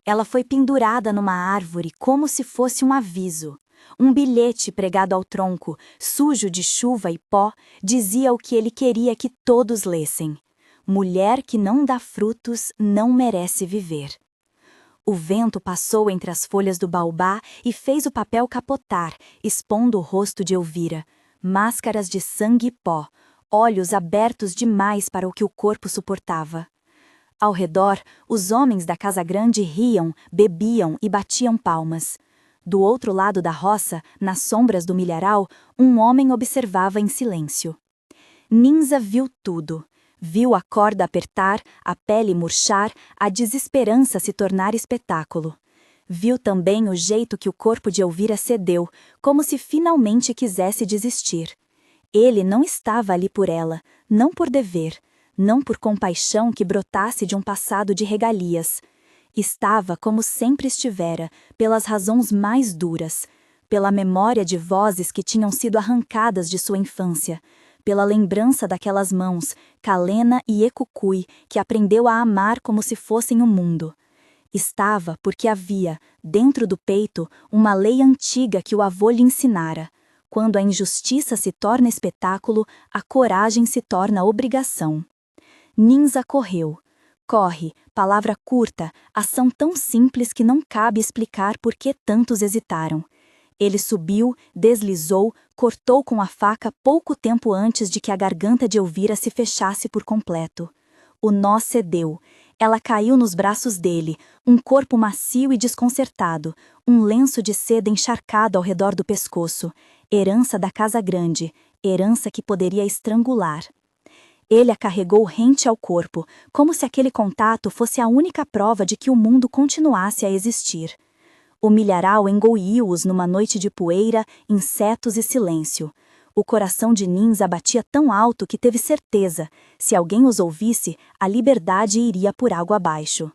Ela foi pendurada numa árvore como se fosse um aviso. Um bilhete pregado ao tronco, sujo de chuva e pó, dizia o que ele queria que todos lessem: mulher que não dá frutos não merece viver. O vento passou entre as folhas do baobá e fez o papel capotar, expondo o rosto de Elvira. Máscaras de sangue e pó, olhos abertos demais para o que o corpo suportava. Ao redor, os homens da casa grande riam, bebiam e batiam palmas. Do outro lado da roça, nas sombras do milharal, um homem observava em silêncio. Ninza viu tudo. Viu a corda apertar, a pele murchar, a desesperança se tornar espetáculo. Viu também o jeito que o corpo de Elvira cedeu, como se finalmente quisesse desistir. Ele não estava ali por ela, não por dever, não por compaixão que brotasse de um passado de regalias. Estava como sempre estivera, pelas razões mais duras, pela memória de vozes que tinham sido arrancadas de sua infância, pela lembrança daquelas mãos, Calena e Ecucui, que aprendeu a amar como se fossem o mundo. Estava porque havia, dentro do peito, uma lei antiga que o avô lhe ensinara. Quando a injustiça se torna espetáculo, a coragem se torna obrigação. Ninza correu. Corre, palavra curta, ação tão simples que não cabe explicar por que tantos hesitaram. Ele subiu, deslizou, cortou com a faca pouco tempo antes de que a garganta de Elvira se fechasse por completo. O nó cedeu. Ela caiu nos braços dele, um corpo macio e desconcertado, um lenço de seda encharcado ao redor do pescoço. Herança da casa grande, herança que poderia estrangular. Ele a carregou rente ao corpo, como se aquele contato fosse a única prova de que o mundo continuasse a existir. O milharal engoliu-os numa noite de poeira, insetos e silêncio. O coração de Ninza batia tão alto que teve certeza, se alguém os ouvisse, a liberdade iria por água abaixo.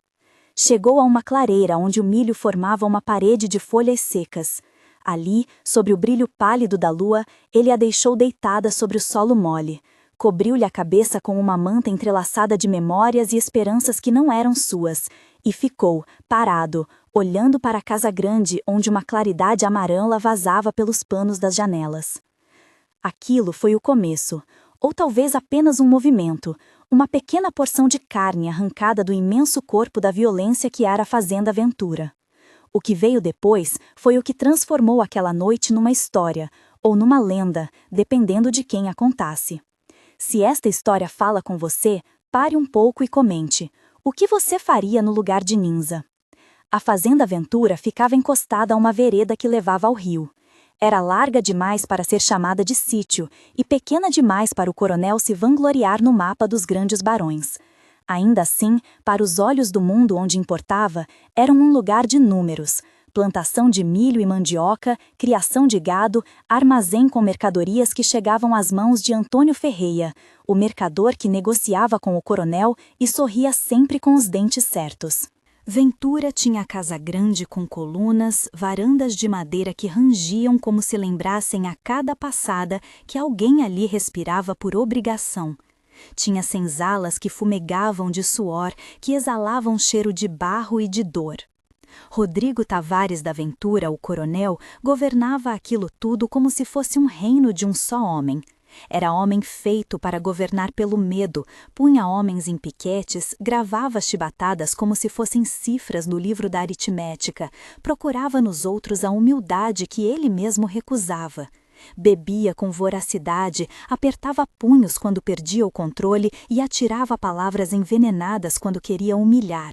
Chegou a uma clareira onde o milho formava uma parede de folhas secas. Ali, sobre o brilho pálido da lua, ele a deixou deitada sobre o solo mole. Cobriu-lhe a cabeça com uma manta entrelaçada de memórias e esperanças que não eram suas, e ficou, parado, olhando para a casa grande onde uma claridade amarela vazava pelos panos das janelas. Aquilo foi o começo, ou talvez apenas um movimento, uma pequena porção de carne arrancada do imenso corpo da violência que era a Fazenda Ventura. O que veio depois foi o que transformou aquela noite numa história, ou numa lenda, dependendo de quem a contasse. Se esta história fala com você, pare um pouco e comente. O que você faria no lugar de Ninza? A Fazenda Ventura ficava encostada a uma vereda que levava ao rio. Era larga demais para ser chamada de sítio e pequena demais para o coronel se vangloriar no mapa dos grandes barões. Ainda assim, para os olhos do mundo onde importava, era um lugar de números. Plantação de milho e mandioca, criação de gado, armazém com mercadorias que chegavam às mãos de Antônio Ferreira, o mercador que negociava com o coronel e sorria sempre com os dentes certos. Ventura tinha casa grande com colunas, varandas de madeira que rangiam como se lembrassem a cada passada que alguém ali respirava por obrigação. Tinha senzalas que fumegavam de suor, que exalavam cheiro de barro e de dor. Rodrigo Tavares da Ventura, o coronel, governava aquilo tudo como se fosse um reino de um só homem. Era homem feito para governar pelo medo, punha homens em piquetes, gravava chibatadas como se fossem cifras no livro da aritmética, procurava nos outros a humildade que ele mesmo recusava. Bebia com voracidade, apertava punhos quando perdia o controle e atirava palavras envenenadas quando queria humilhar.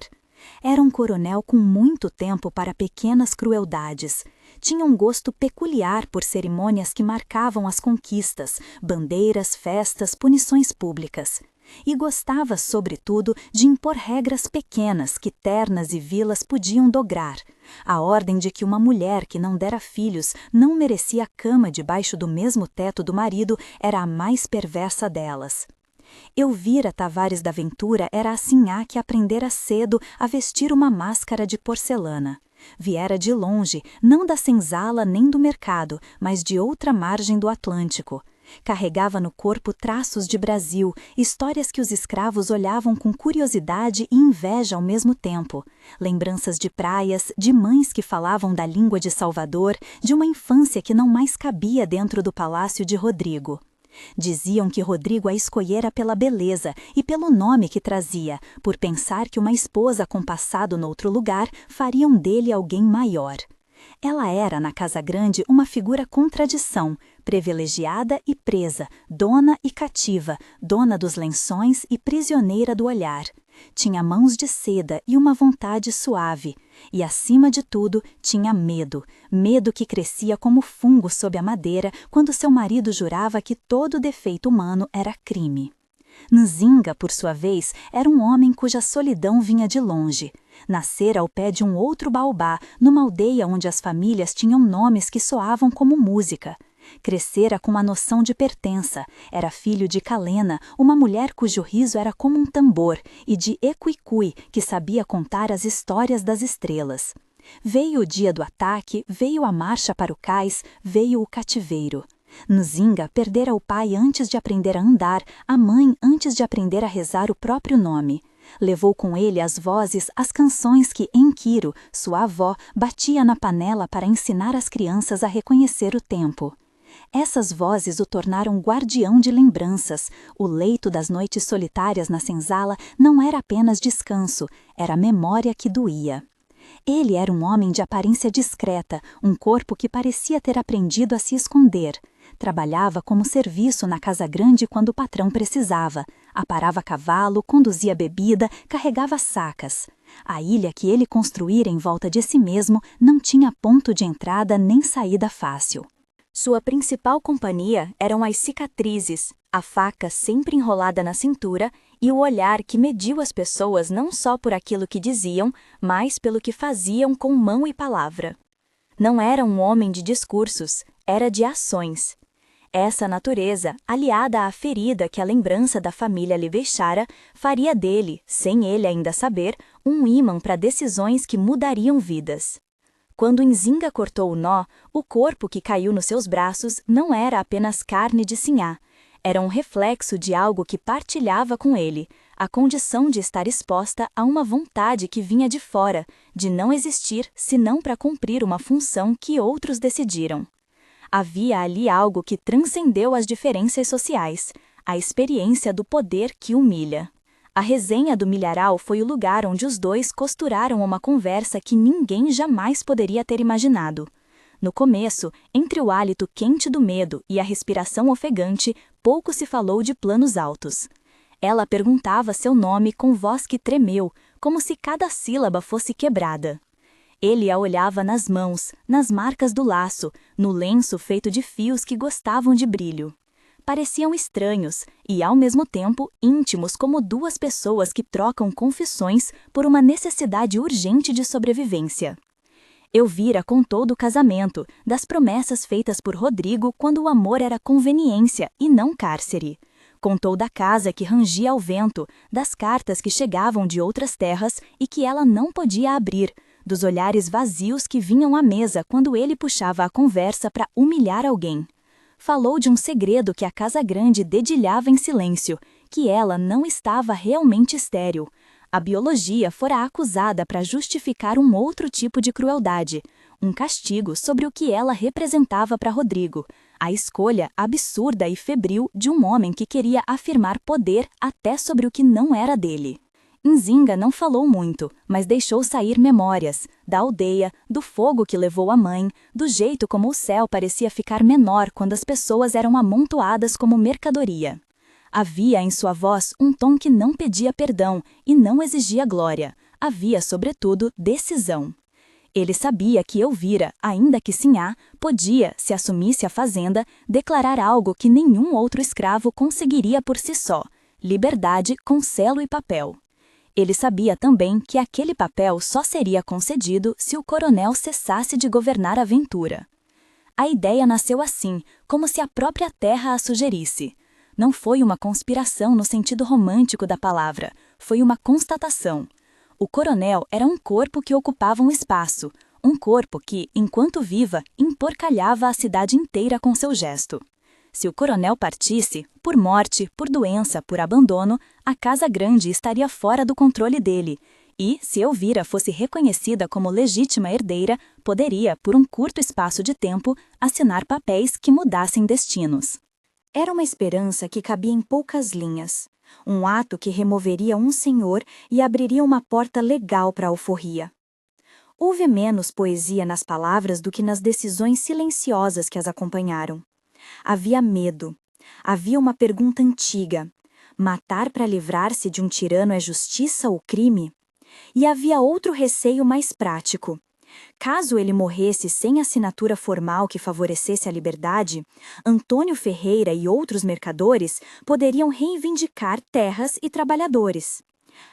Era um coronel com muito tempo para pequenas crueldades. Tinha um gosto peculiar por cerimônias que marcavam as conquistas, bandeiras, festas, punições públicas. E gostava, sobretudo, de impor regras pequenas que ternas e vilas podiam dograr. A ordem de que uma mulher que não dera filhos não merecia cama debaixo do mesmo teto do marido era a mais perversa delas. Elvira Tavares da Ventura era a sinhá que aprendera cedo a vestir uma máscara de porcelana. Viera de longe, não da senzala nem do mercado, mas de outra margem do Atlântico. Carregava no corpo traços de Brasil, histórias que os escravos olhavam com curiosidade e inveja ao mesmo tempo. Lembranças de praias, de mães que falavam da língua de Salvador, de uma infância que não mais cabia dentro do palácio de Rodrigo. Diziam que Rodrigo a escolhera pela beleza e pelo nome que trazia, por pensar que uma esposa com passado noutro lugar fariam dele alguém maior. Ela era, na Casa Grande, uma figura contradição, privilegiada e presa, dona e cativa, dona dos lençóis e prisioneira do olhar. Tinha mãos de seda e uma vontade suave. E, acima de tudo, tinha medo. Medo que crescia como fungo sob a madeira quando seu marido jurava que todo defeito humano era crime. Nzinga, por sua vez, era um homem cuja solidão vinha de longe. Nascera ao pé de um outro baobá, numa aldeia onde as famílias tinham nomes que soavam como música. Crescera com uma noção de pertença. Era filho de Calena, uma mulher cujo riso era como um tambor, e de Equicui, que sabia contar as histórias das estrelas. Veio o dia do ataque, veio a marcha para o cais, veio o cativeiro. Nzinga perdera o pai antes de aprender a andar, a mãe antes de aprender a rezar o próprio nome. Levou com ele as vozes, as canções que Enquiro, sua avó, batia na panela para ensinar as crianças a reconhecer o tempo. Essas vozes o tornaram guardião de lembranças. O leito das noites solitárias na senzala não era apenas descanso, era memória que doía. Ele era um homem de aparência discreta, um corpo que parecia ter aprendido a se esconder. Trabalhava como serviço na Casa Grande quando o patrão precisava. Aparava cavalo, conduzia bebida, carregava sacas. A ilha que ele construíra em volta de si mesmo não tinha ponto de entrada nem saída fácil. Sua principal companhia eram as cicatrizes, a faca sempre enrolada na cintura e o olhar que mediu as pessoas não só por aquilo que diziam, mas pelo que faziam com mão e palavra. Não era um homem de discursos, era de ações. Essa natureza, aliada à ferida que a lembrança da família lhe deixara, faria dele, sem ele ainda saber, um ímã para decisões que mudariam vidas. Quando Nzinga cortou o nó, o corpo que caiu nos seus braços não era apenas carne de Sinhá. Era um reflexo de algo que partilhava com ele, a condição de estar exposta a uma vontade que vinha de fora, de não existir senão para cumprir uma função que outros decidiram. Havia ali algo que transcendeu as diferenças sociais, a experiência do poder que humilha. A resenha do milharal foi o lugar onde os dois costuraram uma conversa que ninguém jamais poderia ter imaginado. No começo, entre o hálito quente do medo e a respiração ofegante, pouco se falou de planos altos. Ela perguntava seu nome com voz que tremeu, como se cada sílaba fosse quebrada. Ele a olhava nas mãos, nas marcas do laço, no lenço feito de fios que gostavam de brilho. Pareciam estranhos e, ao mesmo tempo, íntimos como duas pessoas que trocam confissões por uma necessidade urgente de sobrevivência. Elvira contou do casamento, das promessas feitas por Rodrigo quando o amor era conveniência e não cárcere. Contou da casa que rangia ao vento, das cartas que chegavam de outras terras e que ela não podia abrir, dos olhares vazios que vinham à mesa quando ele puxava a conversa para humilhar alguém. Falou de um segredo que a Casa Grande dedilhava em silêncio, que ela não estava realmente estéril. A biologia fora acusada para justificar um outro tipo de crueldade, um castigo sobre o que ela representava para Rodrigo, a escolha absurda e febril de um homem que queria afirmar poder até sobre o que não era dele. Nzinga não falou muito, mas deixou sair memórias, da aldeia, do fogo que levou a mãe, do jeito como o céu parecia ficar menor quando as pessoas eram amontoadas como mercadoria. Havia em sua voz um tom que não pedia perdão e não exigia glória. Havia, sobretudo, decisão. Ele sabia que Elvira, ainda que Sinhá, podia, se assumisse a fazenda, declarar algo que nenhum outro escravo conseguiria por si só: liberdade com selo e papel. Ele sabia também que aquele papel só seria concedido se o coronel cessasse de governar a Ventura. A ideia nasceu assim, como se a própria terra a sugerisse. Não foi uma conspiração no sentido romântico da palavra, foi uma constatação. O coronel era um corpo que ocupava um espaço, um corpo que, enquanto viva, emporcalhava a cidade inteira com seu gesto. Se o coronel partisse, por morte, por doença, por abandono, a Casa Grande estaria fora do controle dele. E, se Elvira fosse reconhecida como legítima herdeira, poderia, por um curto espaço de tempo, assinar papéis que mudassem destinos. Era uma esperança que cabia em poucas linhas. Um ato que removeria um senhor e abriria uma porta legal para a alforria. Houve menos poesia nas palavras do que nas decisões silenciosas que as acompanharam. Havia medo. Havia uma pergunta antiga. Matar para livrar-se de um tirano é justiça ou crime? E havia outro receio mais prático. Caso ele morresse sem assinatura formal que favorecesse a liberdade, Antônio Ferreira e outros mercadores poderiam reivindicar terras e trabalhadores.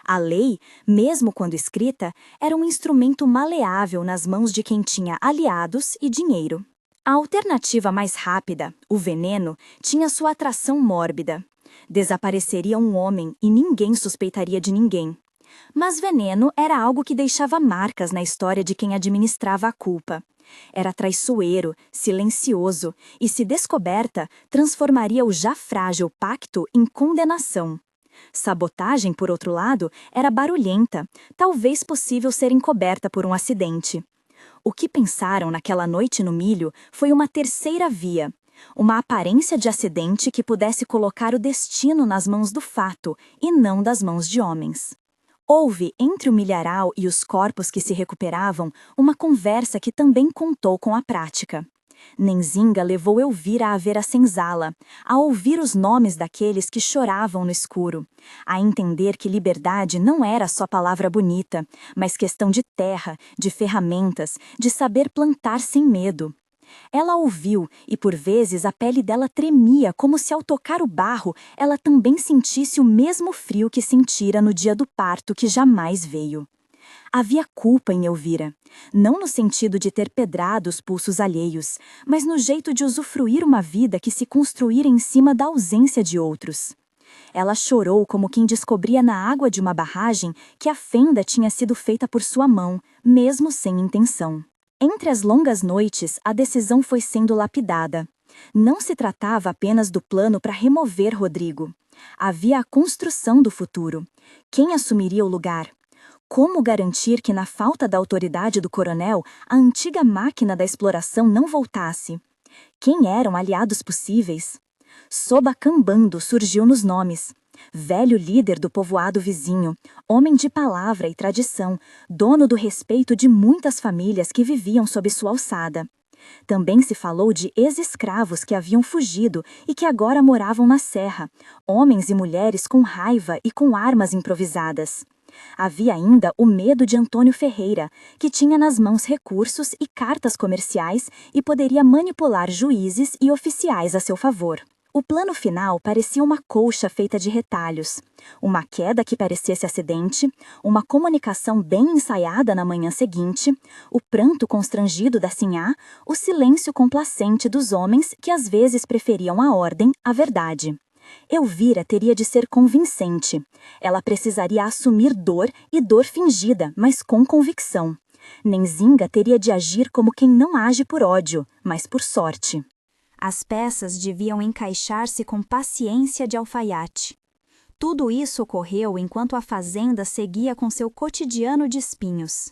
A lei, mesmo quando escrita, era um instrumento maleável nas mãos de quem tinha aliados e dinheiro. A alternativa mais rápida, o veneno, tinha sua atração mórbida. Desapareceria um homem e ninguém suspeitaria de ninguém. Mas veneno era algo que deixava marcas na história de quem administrava a culpa. Era traiçoeiro, silencioso e, se descoberta, transformaria o já frágil pacto em condenação. Sabotagem, por outro lado, era barulhenta, talvez possível ser encoberta por um acidente. O que pensaram naquela noite no milho foi uma terceira via, uma aparência de acidente que pudesse colocar o destino nas mãos do fato e não das mãos de homens. Houve, entre o milharal e os corpos que se recuperavam, uma conversa que também contou com a prática. Nenzinga levou Elvira a ver a senzala, a ouvir os nomes daqueles que choravam no escuro, a entender que liberdade não era só palavra bonita, mas questão de terra, de ferramentas, de saber plantar sem medo. Ela ouviu e, por vezes, a pele dela tremia como se, ao tocar o barro, ela também sentisse o mesmo frio que sentira no dia do parto que jamais veio. Havia culpa em Elvira, não no sentido de ter pedrado os pulsos alheios, mas no jeito de usufruir uma vida que se construíra em cima da ausência de outros. Ela chorou como quem descobria na água de uma barragem que a fenda tinha sido feita por sua mão, mesmo sem intenção. Entre as longas noites, a decisão foi sendo lapidada. Não se tratava apenas do plano para remover Rodrigo. Havia a construção do futuro. Quem assumiria o lugar? Como garantir que, na falta da autoridade do coronel, a antiga máquina da exploração não voltasse? Quem eram aliados possíveis? Soba Cambando surgiu nos nomes. Velho líder do povoado vizinho, homem de palavra e tradição, dono do respeito de muitas famílias que viviam sob sua alçada. Também se falou de ex-escravos que haviam fugido e que agora moravam na serra, homens e mulheres com raiva e com armas improvisadas. Havia ainda o medo de Antônio Ferreira, que tinha nas mãos recursos e cartas comerciais e poderia manipular juízes e oficiais a seu favor. O plano final parecia uma colcha feita de retalhos. Uma queda que parecesse acidente, uma comunicação bem ensaiada na manhã seguinte, o pranto constrangido da sinhá, o silêncio complacente dos homens que às vezes preferiam a ordem à verdade. Elvira teria de ser convincente. Ela precisaria assumir dor e dor fingida, mas com convicção. Nenzinga teria de agir como quem não age por ódio, mas por sorte. As peças deviam encaixar-se com paciência de alfaiate. Tudo isso ocorreu enquanto a fazenda seguia com seu cotidiano de espinhos.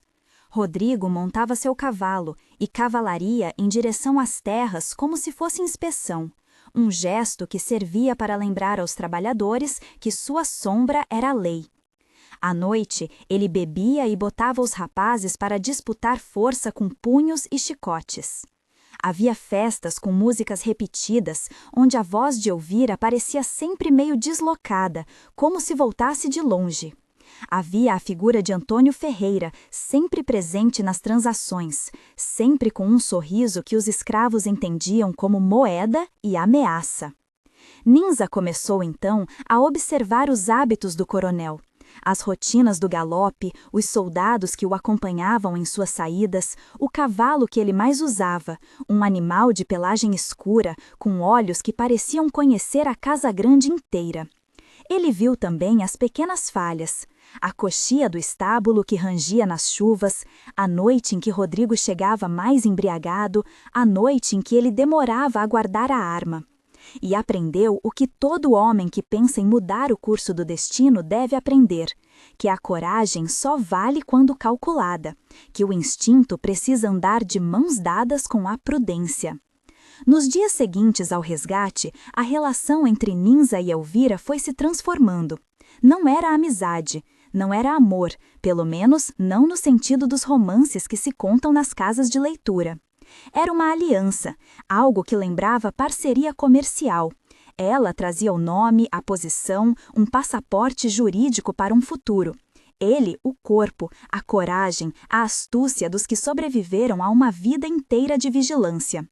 Rodrigo montava seu cavalo e cavalaria em direção às terras como se fosse inspeção, um gesto que servia para lembrar aos trabalhadores que sua sombra era a lei. À noite, ele bebia e botava os rapazes para disputar força com punhos e chicotes. Havia festas com músicas repetidas, onde a voz de Elvira parecia sempre meio deslocada, como se voltasse de longe. Havia a figura de Antônio Ferreira, sempre presente nas transações, sempre com um sorriso que os escravos entendiam como moeda e ameaça. Ninza começou, então, a observar os hábitos do coronel. As rotinas do galope, os soldados que o acompanhavam em suas saídas, o cavalo que ele mais usava, um animal de pelagem escura, com olhos que pareciam conhecer a Casa Grande inteira. Ele viu também as pequenas falhas, a coxia do estábulo que rangia nas chuvas, a noite em que Rodrigo chegava mais embriagado, a noite em que ele demorava a guardar a arma. E aprendeu o que todo homem que pensa em mudar o curso do destino deve aprender, que a coragem só vale quando calculada, que o instinto precisa andar de mãos dadas com a prudência. Nos dias seguintes ao resgate, a relação entre Ninza e Elvira foi se transformando. Não era amizade, não era amor, pelo menos não no sentido dos romances que se contam nas casas de leitura. Era uma aliança, algo que lembrava parceria comercial. Ela trazia o nome, a posição, um passaporte jurídico para um futuro. Ele, o corpo, a coragem, a astúcia dos que sobreviveram a uma vida inteira de vigilância.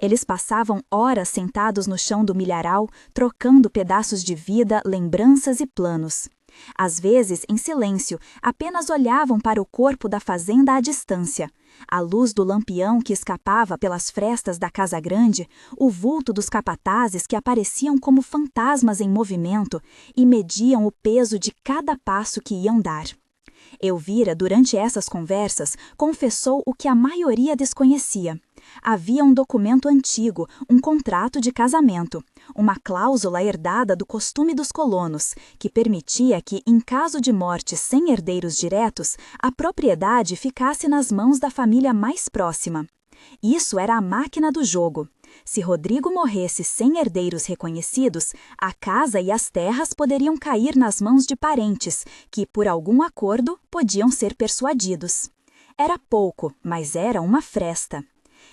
Eles passavam horas sentados no chão do milharal, trocando pedaços de vida, lembranças e planos. Às vezes, em silêncio, apenas olhavam para o corpo da fazenda à distância. A luz do lampião que escapava pelas frestas da casa grande, o vulto dos capatazes que apareciam como fantasmas em movimento e mediam o peso de cada passo que iam dar. Elvira, durante essas conversas, confessou o que a maioria desconhecia. Havia um documento antigo, um contrato de casamento, uma cláusula herdada do costume dos colonos, que permitia que, em caso de morte sem herdeiros diretos, a propriedade ficasse nas mãos da família mais próxima. Isso era a máquina do jogo. Se Rodrigo morresse sem herdeiros reconhecidos, a casa e as terras poderiam cair nas mãos de parentes, que, por algum acordo, podiam ser persuadidos. Era pouco, mas era uma fresta.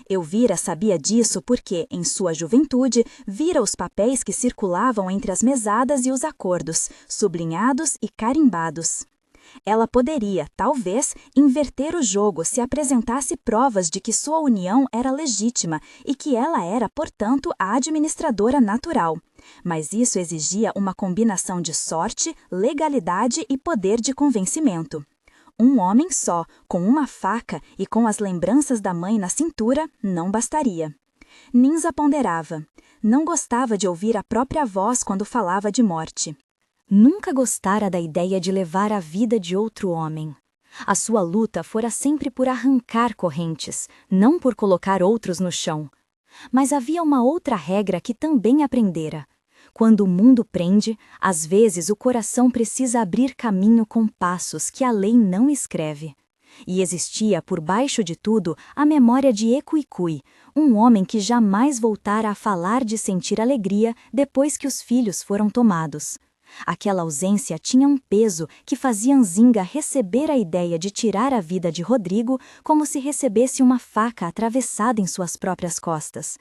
Elvira sabia disso porque, em sua juventude, vira os papéis que circulavam entre as mesadas e os acordos, sublinhados e carimbados. Ela poderia, talvez, inverter o jogo se apresentasse provas de que sua união era legítima e que ela era, portanto, a administradora natural. Mas isso exigia uma combinação de sorte, legalidade e poder de convencimento. Um homem só, com uma faca e com as lembranças da mãe na cintura, não bastaria. Ninza ponderava. Não gostava de ouvir a própria voz quando falava de morte. Nunca gostara da ideia de levar a vida de outro homem. A sua luta fora sempre por arrancar correntes, não por colocar outros no chão. Mas havia uma outra regra que também aprendera. Quando o mundo prende, às vezes o coração precisa abrir caminho com passos que a lei não escreve. E existia, por baixo de tudo, a memória de Ecuicui, um homem que jamais voltara a falar de sentir alegria depois que os filhos foram tomados. Aquela ausência tinha um peso que fazia Nzinga receber a ideia de tirar a vida de Rodrigo como se recebesse uma faca atravessada em suas próprias costas.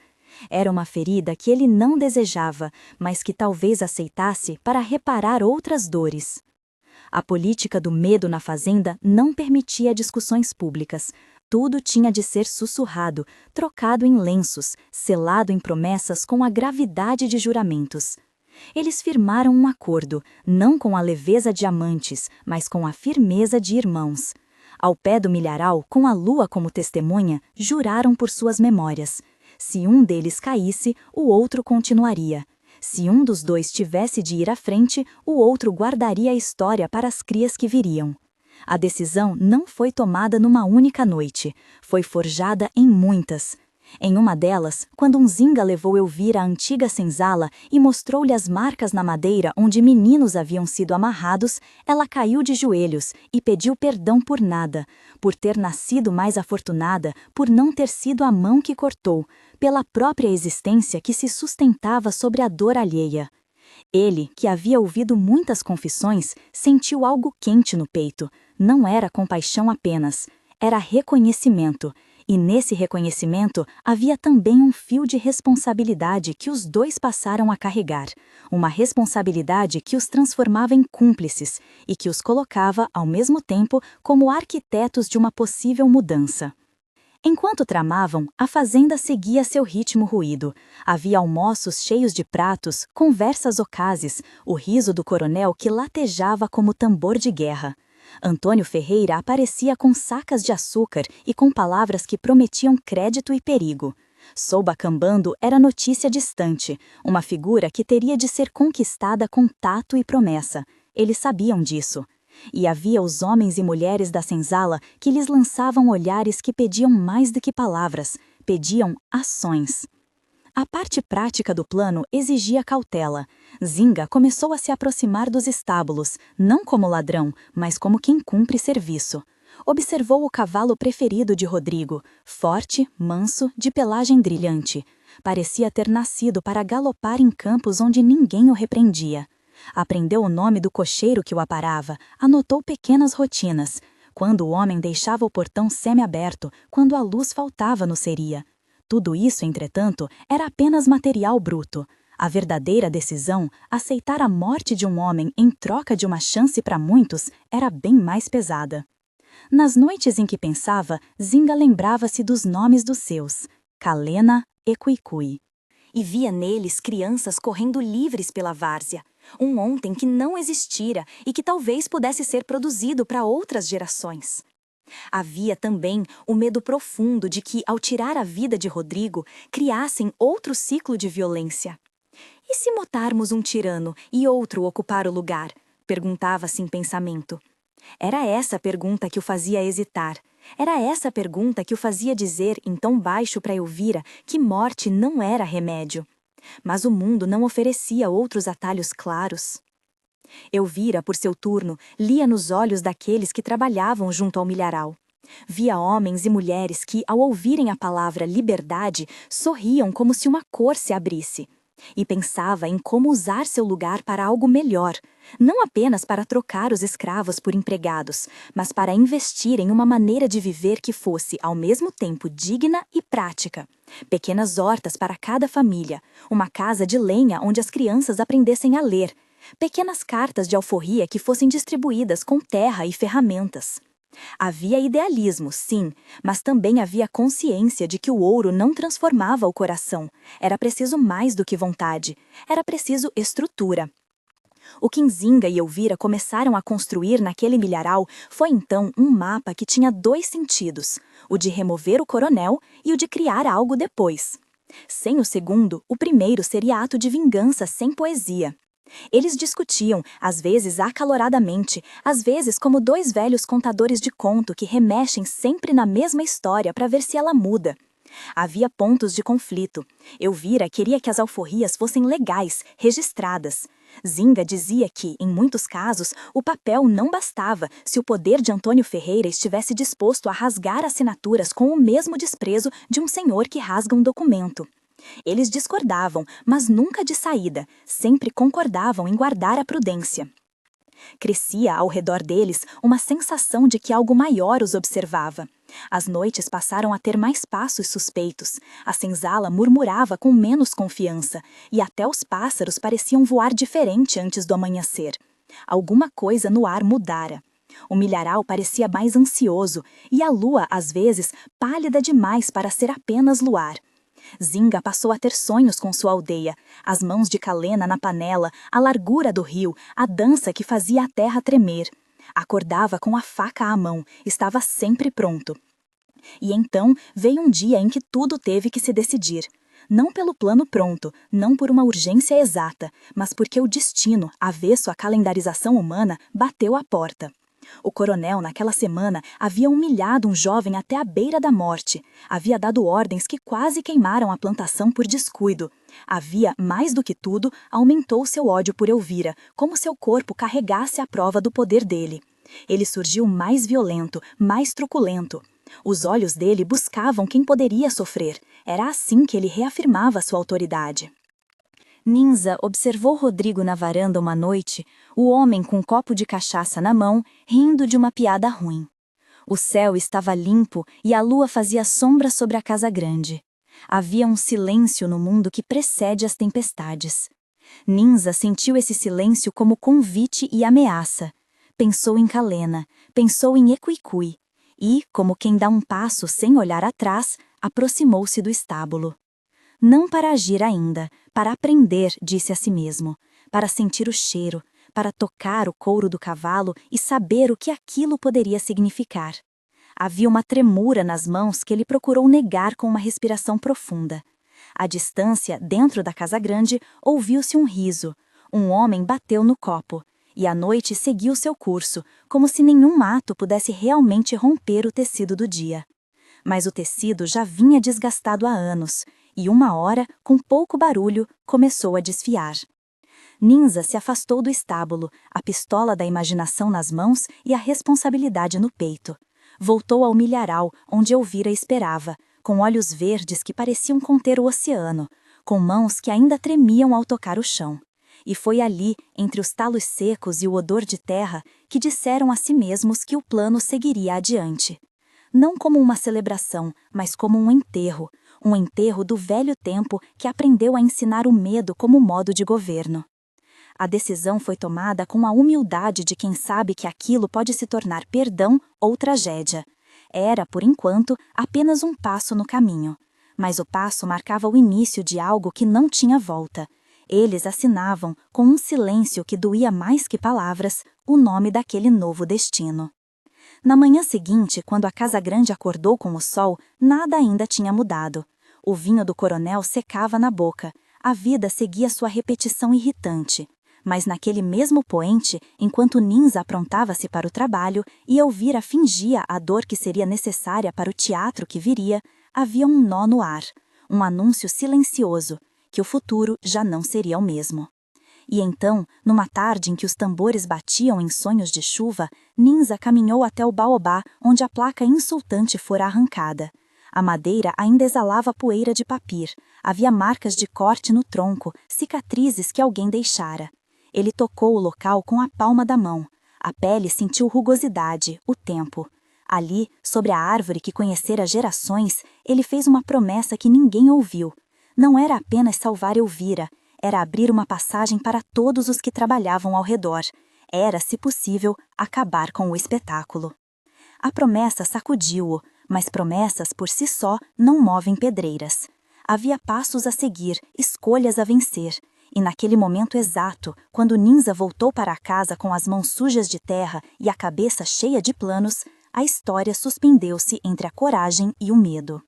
Era uma ferida que ele não desejava, mas que talvez aceitasse para reparar outras dores. A política do medo na fazenda não permitia discussões públicas. Tudo tinha de ser sussurrado, trocado em lenços, selado em promessas com a gravidade de juramentos. Eles firmaram um acordo, não com a leveza de amantes, mas com a firmeza de irmãos. Ao pé do milharal, com a lua como testemunha, juraram por suas memórias. Se um deles caísse, o outro continuaria. Se um dos dois tivesse de ir à frente, o outro guardaria a história para as crias que viriam. A decisão não foi tomada numa única noite, foi forjada em muitas. Em uma delas, quando Nzinga levou Elvira à antiga senzala e mostrou-lhe as marcas na madeira onde meninos haviam sido amarrados, ela caiu de joelhos e pediu perdão por nada, por ter nascido mais afortunada, por não ter sido a mão que cortou, pela própria existência que se sustentava sobre a dor alheia. Ele, que havia ouvido muitas confissões, sentiu algo quente no peito. Não era compaixão apenas, era reconhecimento. E nesse reconhecimento havia também um fio de responsabilidade que os dois passaram a carregar, uma responsabilidade que os transformava em cúmplices e que os colocava, ao mesmo tempo, como arquitetos de uma possível mudança. Enquanto tramavam, a fazenda seguia seu ritmo ruído. Havia almoços cheios de pratos, conversas ocazes, o riso do coronel que latejava como tambor de guerra. Antônio Ferreira aparecia com sacas de açúcar e com palavras que prometiam crédito e perigo. Souba Cambando era notícia distante, uma figura que teria de ser conquistada com tato e promessa. Eles sabiam disso. E havia os homens e mulheres da senzala que lhes lançavam olhares que pediam mais do que palavras, pediam ações. A parte prática do plano exigia cautela. Zinga começou a se aproximar dos estábulos, não como ladrão, mas como quem cumpre serviço. Observou o cavalo preferido de Rodrigo, forte, manso, de pelagem brilhante. Parecia ter nascido para galopar em campos onde ninguém o repreendia. Aprendeu o nome do cocheiro que o aparava, anotou pequenas rotinas. Quando o homem deixava o portão semi-aberto, quando a luz faltava no seria. Tudo isso, entretanto, era apenas material bruto. A verdadeira decisão, aceitar a morte de um homem em troca de uma chance para muitos, era bem mais pesada. Nas noites em que pensava, Zinga lembrava-se dos nomes dos seus, Kalena e Cuicui. E via neles crianças correndo livres pela várzea, um ontem que não existira e que talvez pudesse ser produzido para outras gerações. Havia também o medo profundo de que, ao tirar a vida de Rodrigo, criassem outro ciclo de violência. E se matarmos um tirano e outro ocupar o lugar? Perguntava-se em pensamento. Era essa a pergunta que o fazia hesitar. Era essa a pergunta que o fazia dizer em tom baixo para Elvira que morte não era remédio. Mas o mundo não oferecia outros atalhos claros. Elvira, por seu turno, lia nos olhos daqueles que trabalhavam junto ao milharal. Via homens e mulheres que, ao ouvirem a palavra liberdade, sorriam como se uma cor se abrisse. E pensava em como usar seu lugar para algo melhor, não apenas para trocar os escravos por empregados, mas para investir em uma maneira de viver que fosse, ao mesmo tempo, digna e prática. Pequenas hortas para cada família, uma casa de lenha onde as crianças aprendessem a ler, pequenas cartas de alforria que fossem distribuídas com terra e ferramentas. Havia idealismo, sim, mas também havia consciência de que o ouro não transformava o coração. Era preciso mais do que vontade, era preciso estrutura. O que Nzinga e Elvira começaram a construir naquele milharal foi então um mapa que tinha dois sentidos, o de remover o coronel e o de criar algo depois. Sem o segundo, o primeiro seria ato de vingança sem poesia. Eles discutiam, às vezes acaloradamente, às vezes como dois velhos contadores de conto que remexem sempre na mesma história para ver se ela muda. Havia pontos de conflito. Elvira queria que as alforrias fossem legais, registradas. Zinga dizia que, em muitos casos, o papel não bastava se o poder de Antônio Ferreira estivesse disposto a rasgar assinaturas com o mesmo desprezo de um senhor que rasga um documento. Eles discordavam, mas nunca de saída, sempre concordavam em guardar a prudência. Crescia ao redor deles uma sensação de que algo maior os observava. As noites passaram a ter mais passos suspeitos, a senzala murmurava com menos confiança, e até os pássaros pareciam voar diferente antes do amanhecer. Alguma coisa no ar mudara. O milharal parecia mais ansioso, e a lua, às vezes, pálida demais para ser apenas luar. Zinga passou a ter sonhos com sua aldeia, as mãos de Kalena na panela, a largura do rio, a dança que fazia a terra tremer. Acordava com a faca à mão, estava sempre pronto. E então veio um dia em que tudo teve que se decidir. Não pelo plano pronto, não por uma urgência exata, mas porque o destino, avesso à calendarização humana, bateu à porta. O coronel, naquela semana, havia humilhado um jovem até a beira da morte. Havia dado ordens que quase queimaram a plantação por descuido. Havia, mais do que tudo, aumentou seu ódio por Elvira, como seu corpo carregasse a prova do poder dele. Ele surgiu mais violento, mais truculento. Os olhos dele buscavam quem poderia sofrer. Era assim que ele reafirmava sua autoridade. Ninza observou Rodrigo na varanda uma noite, o homem com um copo de cachaça na mão, rindo de uma piada ruim. O céu estava limpo e a lua fazia sombra sobre a casa grande. Havia um silêncio no mundo que precede as tempestades. Ninza sentiu esse silêncio como convite e ameaça. Pensou em Kalena, pensou em Equicui, e, como quem dá um passo sem olhar atrás, aproximou-se do estábulo. Não para agir ainda, para aprender, disse a si mesmo, para sentir o cheiro, para tocar o couro do cavalo e saber o que aquilo poderia significar. Havia uma tremura nas mãos que ele procurou negar com uma respiração profunda. À distância, dentro da casa grande, ouviu-se um riso. Um homem bateu no copo, e a noite seguiu seu curso, como se nenhum ato pudesse realmente romper o tecido do dia. Mas o tecido já vinha desgastado há anos, E uma hora, com pouco barulho, começou a desfiar. Ninza se afastou do estábulo, a pistola da imaginação nas mãos e a responsabilidade no peito. Voltou ao milharal, onde Elvira esperava, com olhos verdes que pareciam conter o oceano, com mãos que ainda tremiam ao tocar o chão. E foi ali, entre os talos secos e o odor de terra, que disseram a si mesmos que o plano seguiria adiante. Não como uma celebração, mas como um enterro do velho tempo que aprendeu a ensinar o medo como modo de governo. A decisão foi tomada com a humildade de quem sabe que aquilo pode se tornar perdão ou tragédia. Era, por enquanto, apenas um passo no caminho. Mas o passo marcava o início de algo que não tinha volta. Eles assinavam, com um silêncio que doía mais que palavras, o nome daquele novo destino. Na manhã seguinte, quando a Casa Grande acordou com o sol, nada ainda tinha mudado. O vinho do coronel secava na boca. A vida seguia sua repetição irritante. Mas naquele mesmo poente, enquanto Ninza aprontava-se para o trabalho e Elvira fingia a dor que seria necessária para o teatro que viria, havia um nó no ar, um anúncio silencioso, que o futuro já não seria o mesmo. E então, numa tarde em que os tambores batiam em sonhos de chuva, Ninza caminhou até o baobá onde a placa insultante fora arrancada. A madeira ainda exalava poeira de papir, havia marcas de corte no tronco, cicatrizes que alguém deixara. Ele tocou o local com a palma da mão. A pele sentiu rugosidade, o tempo. Ali, sobre a árvore que conhecera gerações, ele fez uma promessa que ninguém ouviu. Não era apenas salvar Elvira, era abrir uma passagem para todos os que trabalhavam ao redor. Era, se possível, acabar com o espetáculo. A promessa sacudiu-o, mas promessas por si só não movem pedreiras. Havia passos a seguir, escolhas a vencer. E naquele momento exato, quando Ninza voltou para casa com as mãos sujas de terra e a cabeça cheia de planos, a história suspendeu-se entre a coragem e o medo.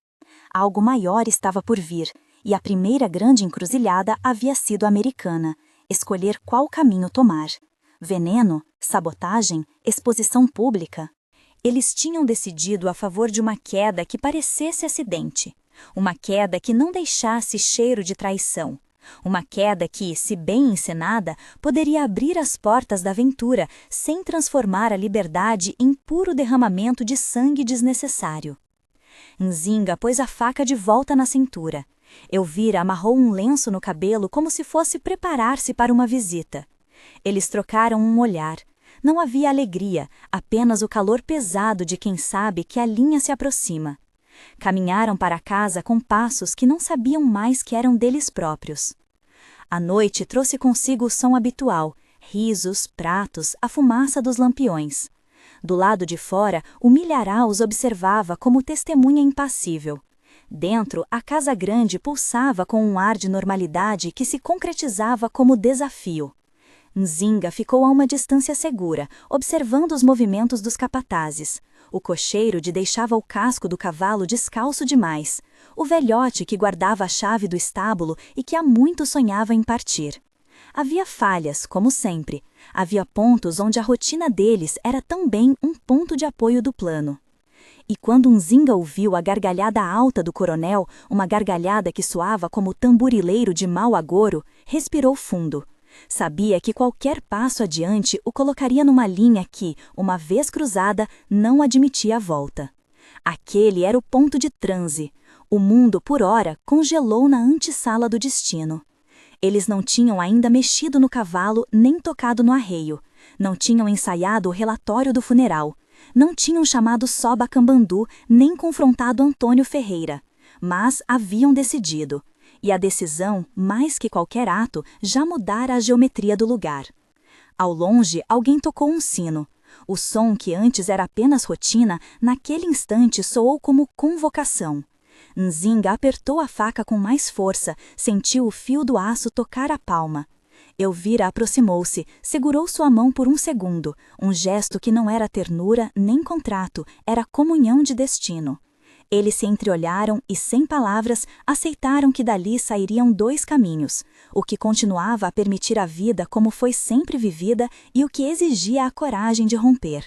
Algo maior estava por vir, e a primeira grande encruzilhada havia sido americana, escolher qual caminho tomar. Veneno? Sabotagem? Exposição pública? Eles tinham decidido a favor de uma queda que parecesse acidente, uma queda que não deixasse cheiro de traição. Uma queda que, se bem encenada, poderia abrir as portas da aventura sem transformar a liberdade em puro derramamento de sangue desnecessário. Nzinga pôs a faca de volta na cintura. Elvira amarrou um lenço no cabelo como se fosse preparar-se para uma visita. Eles trocaram um olhar. Não havia alegria, apenas o calor pesado de quem sabe que a linha se aproxima. Caminharam para casa com passos que não sabiam mais que eram deles próprios. A noite trouxe consigo o som habitual, risos, pratos, a fumaça dos lampiões. Do lado de fora, o milharal os observava como testemunha impassível. Dentro, a Casa Grande pulsava com um ar de normalidade que se concretizava como desafio. Nzinga ficou a uma distância segura, observando os movimentos dos capatazes. O cocheiro deixava o casco do cavalo descalço demais. O velhote que guardava a chave do estábulo e que há muito sonhava em partir. Havia falhas, como sempre. Havia pontos onde a rotina deles era também um ponto de apoio do plano. E quando Nzinga ouviu a gargalhada alta do coronel, uma gargalhada que soava como tamborileiro de mau agouro, respirou fundo. Sabia que qualquer passo adiante o colocaria numa linha que, uma vez cruzada, não admitia a volta. Aquele era o ponto de transe. O mundo, por ora, congelou na antessala do destino. Eles não tinham ainda mexido no cavalo nem tocado no arreio. Não tinham ensaiado o relatório do funeral. Não tinham chamado Soba Cambandu nem confrontado Antônio Ferreira. Mas haviam decidido. E a decisão, mais que qualquer ato, já mudara a geometria do lugar. Ao longe, alguém tocou um sino. O som que antes era apenas rotina, naquele instante soou como convocação. Nzinga apertou a faca com mais força, sentiu o fio do aço tocar a palma. Elvira aproximou-se, segurou sua mão por um segundo, um gesto que não era ternura nem contrato, era comunhão de destino. Eles se entreolharam e, sem palavras, aceitaram que dali sairiam dois caminhos, o que continuava a permitir a vida como foi sempre vivida e o que exigia a coragem de romper.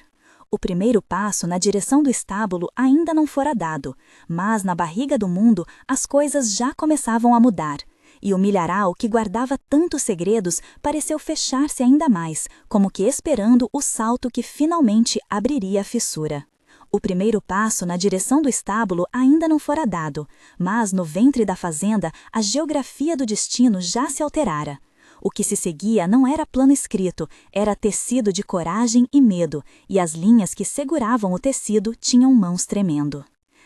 O primeiro passo na direção do estábulo ainda não fora dado, mas na barriga do mundo as coisas já começavam a mudar. E o milharal, que guardava tantos segredos, pareceu fechar-se ainda mais, como que esperando o salto que finalmente abriria a fissura. O primeiro passo na direção do estábulo ainda não fora dado, mas no ventre da fazenda a geografia do destino já se alterara. O que se seguia não era plano escrito, era tecido de coragem e medo, e as linhas que seguravam o tecido tinham mãos tremendo.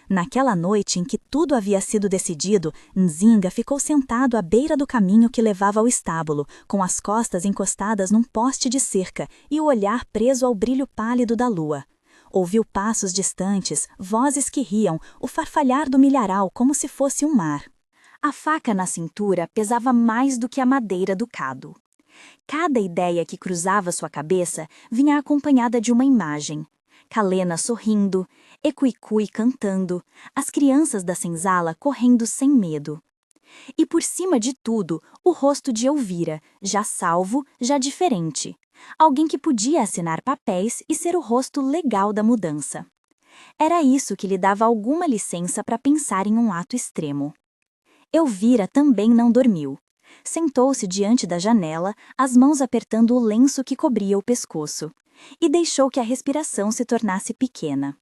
Naquela noite em que tudo havia sido decidido, Nzinga ficou sentado à beira do caminho que levava ao estábulo, com as costas encostadas num poste de cerca e o olhar preso ao brilho pálido da lua. Ouviu passos distantes, vozes que riam, o farfalhar do milharal como se fosse um mar. A faca na cintura pesava mais do que a madeira do cado. Cada ideia que cruzava sua cabeça vinha acompanhada de uma imagem. Kalena sorrindo, Ecuicui cantando, as crianças da senzala correndo sem medo. E por cima de tudo, o rosto de Elvira, já salvo, já diferente. Alguém que podia assinar papéis e ser o rosto legal da mudança. Era isso que lhe dava alguma licença para pensar em um ato extremo. Elvira também não dormiu. Sentou-se diante da janela, as mãos apertando o lenço que cobria o pescoço, e deixou que a respiração se tornasse pequena.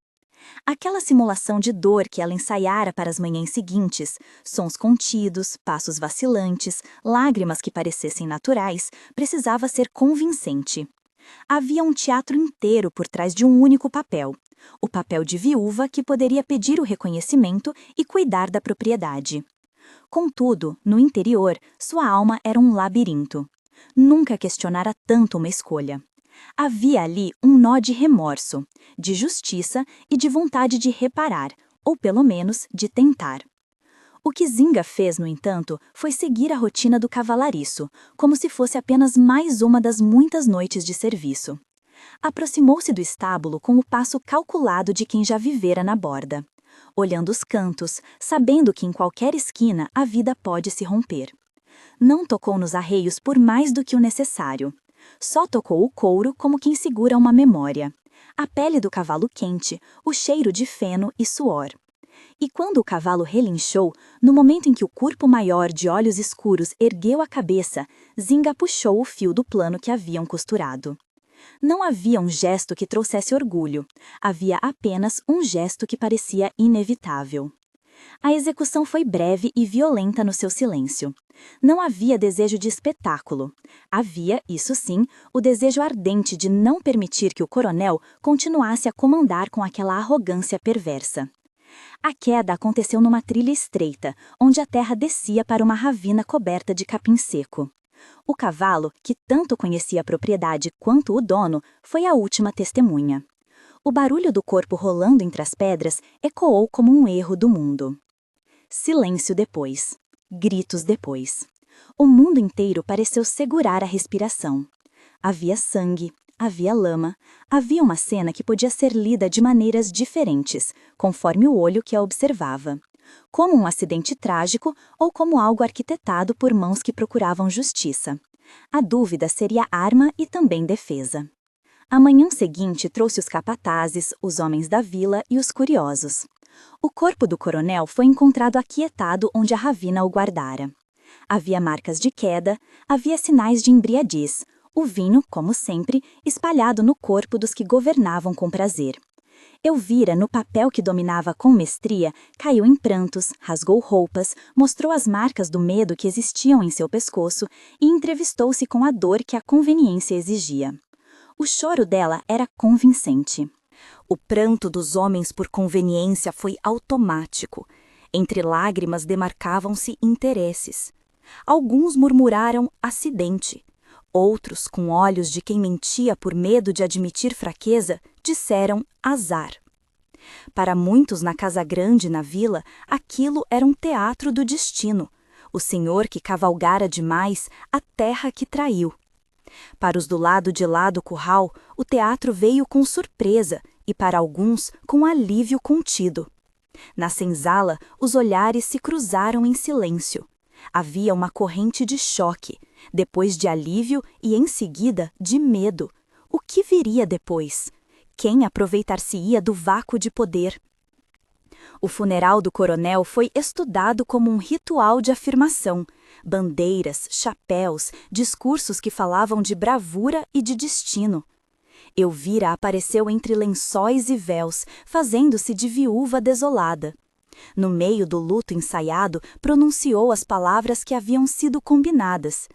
Aquela simulação de dor que ela ensaiara para as manhãs seguintes, sons contidos, passos vacilantes, lágrimas que parecessem naturais, precisava ser convincente. Havia um teatro inteiro por trás de um único papel, o papel de viúva que poderia pedir o reconhecimento e cuidar da propriedade. Contudo, no interior, sua alma era um labirinto. Nunca questionara tanto uma escolha. Havia ali um nó de remorso, de justiça e de vontade de reparar, ou pelo menos de tentar. O que Zinga fez, no entanto, foi seguir a rotina do cavalariço, como se fosse apenas mais uma das muitas noites de serviço. Aproximou-se do estábulo com o passo calculado de quem já vivera na borda, olhando os cantos, sabendo que em qualquer esquina a vida pode se romper. Não tocou nos arreios por mais do que o necessário. Só tocou o couro como quem segura uma memória. A pele do cavalo quente, o cheiro de feno e suor. E quando o cavalo relinchou, no momento em que o corpo maior de olhos escuros ergueu a cabeça, Zinga puxou o fio do plano que haviam costurado. Não havia um gesto que trouxesse orgulho, havia apenas um gesto que parecia inevitável. A execução foi breve e violenta no seu silêncio. Não havia desejo de espetáculo. Havia, isso sim, o desejo ardente de não permitir que o coronel continuasse a comandar com aquela arrogância perversa. A queda aconteceu numa trilha estreita, onde a terra descia para uma ravina coberta de capim seco. O cavalo, que tanto conhecia a propriedade quanto o dono, foi a última testemunha. O barulho do corpo rolando entre as pedras ecoou como um erro do mundo. Silêncio depois. Gritos depois. O mundo inteiro pareceu segurar a respiração. Havia sangue, havia lama, havia uma cena que podia ser lida de maneiras diferentes, conforme o olho que a observava. Como um acidente trágico ou como algo arquitetado por mãos que procuravam justiça. A dúvida seria arma e também defesa. A manhã seguinte trouxe os capatazes, os homens da vila e os curiosos. O corpo do coronel foi encontrado aquietado onde a ravina o guardara. Havia marcas de queda, havia sinais de embriaguez, o vinho, como sempre, espalhado no corpo dos que governavam com prazer. Elvira, no papel que dominava com mestria, caiu em prantos, rasgou roupas, mostrou as marcas do medo que existiam em seu pescoço e entrevistou-se com a dor que a conveniência exigia. O choro dela era convincente. O pranto dos homens por conveniência foi automático. Entre lágrimas demarcavam-se interesses. Alguns murmuraram acidente. Outros, com olhos de quem mentia por medo de admitir fraqueza, disseram azar. Para muitos na casa grande na vila, aquilo era um teatro do destino. O senhor que cavalgara demais, a terra que traiu. Para os do lado de lá do curral, o teatro veio com surpresa e para alguns com alívio contido. Na senzala, os olhares se cruzaram em silêncio. Havia uma corrente de choque, depois de alívio e em seguida de medo. O que viria depois? quem aproveitar-se-ia do vácuo de poder. O funeral do coronel foi estudado como um ritual de afirmação. Bandeiras, chapéus, discursos que falavam de bravura e de destino. Elvira apareceu entre lençóis e véus, fazendo-se de viúva desolada. No meio do luto ensaiado, pronunciou as palavras que haviam sido combinadas,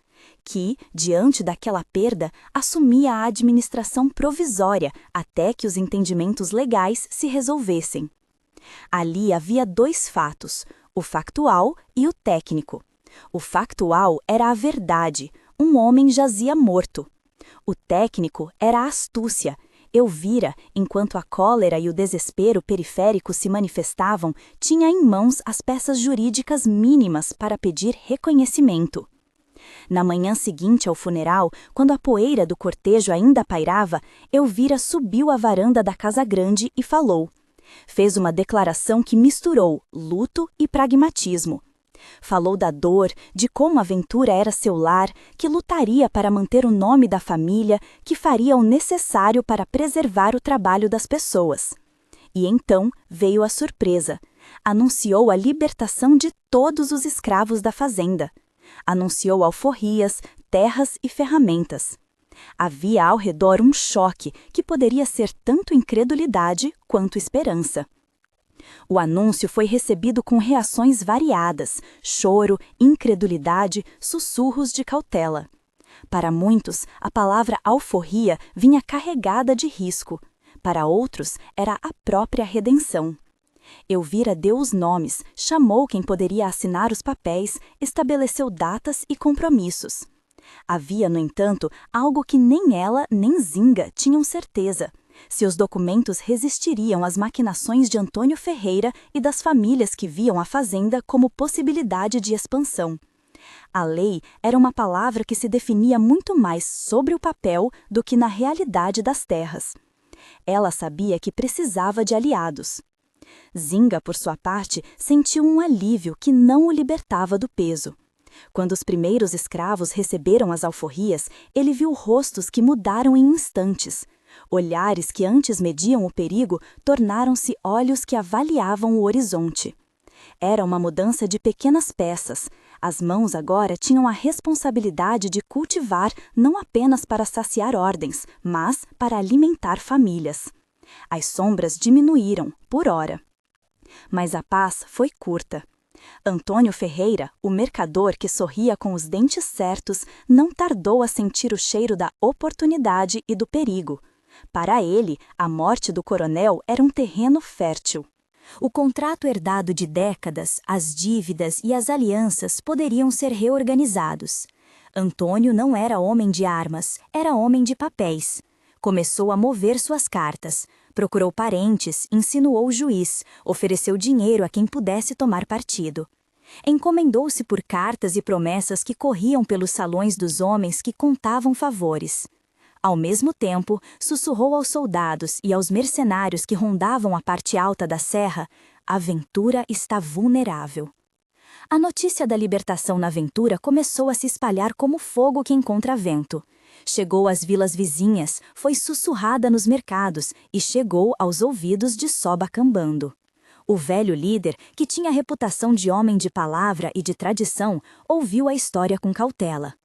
que, diante daquela perda, assumia a administração provisória até que os entendimentos legais se resolvessem. Ali havia dois fatos, o factual e o técnico. O factual era a verdade, um homem jazia morto. O técnico era a astúcia. Elvira, enquanto a cólera e o desespero periférico se manifestavam, tinha em mãos as peças jurídicas mínimas para pedir reconhecimento. Na manhã seguinte ao funeral, quando a poeira do cortejo ainda pairava, Elvira subiu à varanda da Casa Grande e falou. Fez uma declaração que misturou luto e pragmatismo. Falou da dor, de como a Ventura era seu lar, que lutaria para manter o nome da família, que faria o necessário para preservar o trabalho das pessoas. E então veio a surpresa. Anunciou a libertação de todos os escravos da fazenda. Anunciou alforrias, terras e ferramentas. Havia ao redor um choque que poderia ser tanto incredulidade quanto esperança. O anúncio foi recebido com reações variadas, choro, incredulidade, sussurros de cautela. Para muitos, a palavra alforria vinha carregada de risco. Para outros, era a própria redenção. Elvira deu os nomes, chamou quem poderia assinar os papéis, estabeleceu datas e compromissos. Havia, no entanto, algo que nem ela nem Zinga tinham certeza. Se os documentos resistiriam às maquinações de Antônio Ferreira e das famílias que viam a fazenda como possibilidade de expansão. A lei era uma palavra que se definia muito mais sobre o papel do que na realidade das terras. Ela sabia que precisava de aliados. Zinga, por sua parte, sentiu um alívio que não o libertava do peso. Quando os primeiros escravos receberam as alforrias, ele viu rostos que mudaram em instantes. Olhares que antes mediam o perigo tornaram-se olhos que avaliavam o horizonte. Era uma mudança de pequenas peças. As mãos agora tinham a responsabilidade de cultivar não apenas para saciar ordens, mas para alimentar famílias. As sombras diminuíram, por hora. Mas a paz foi curta. Antônio Ferreira, o mercador que sorria com os dentes certos, não tardou a sentir o cheiro da oportunidade e do perigo. Para ele, a morte do coronel era um terreno fértil. O contrato herdado de décadas, as dívidas e as alianças poderiam ser reorganizados. Antônio não era homem de armas, era homem de papéis. Começou a mover suas cartas. Procurou parentes, insinuou o juiz, ofereceu dinheiro a quem pudesse tomar partido. Encomendou-se por cartas e promessas que corriam pelos salões dos homens que contavam favores. Ao mesmo tempo, sussurrou aos soldados e aos mercenários que rondavam a parte alta da serra: a Ventura está vulnerável. A notícia da libertação na Ventura começou a se espalhar como fogo que encontra vento. Chegou às vilas vizinhas, foi sussurrada nos mercados e chegou aos ouvidos de Soba Cambando. O velho líder, que tinha reputação de homem de palavra e de tradição, ouviu a história com cautela.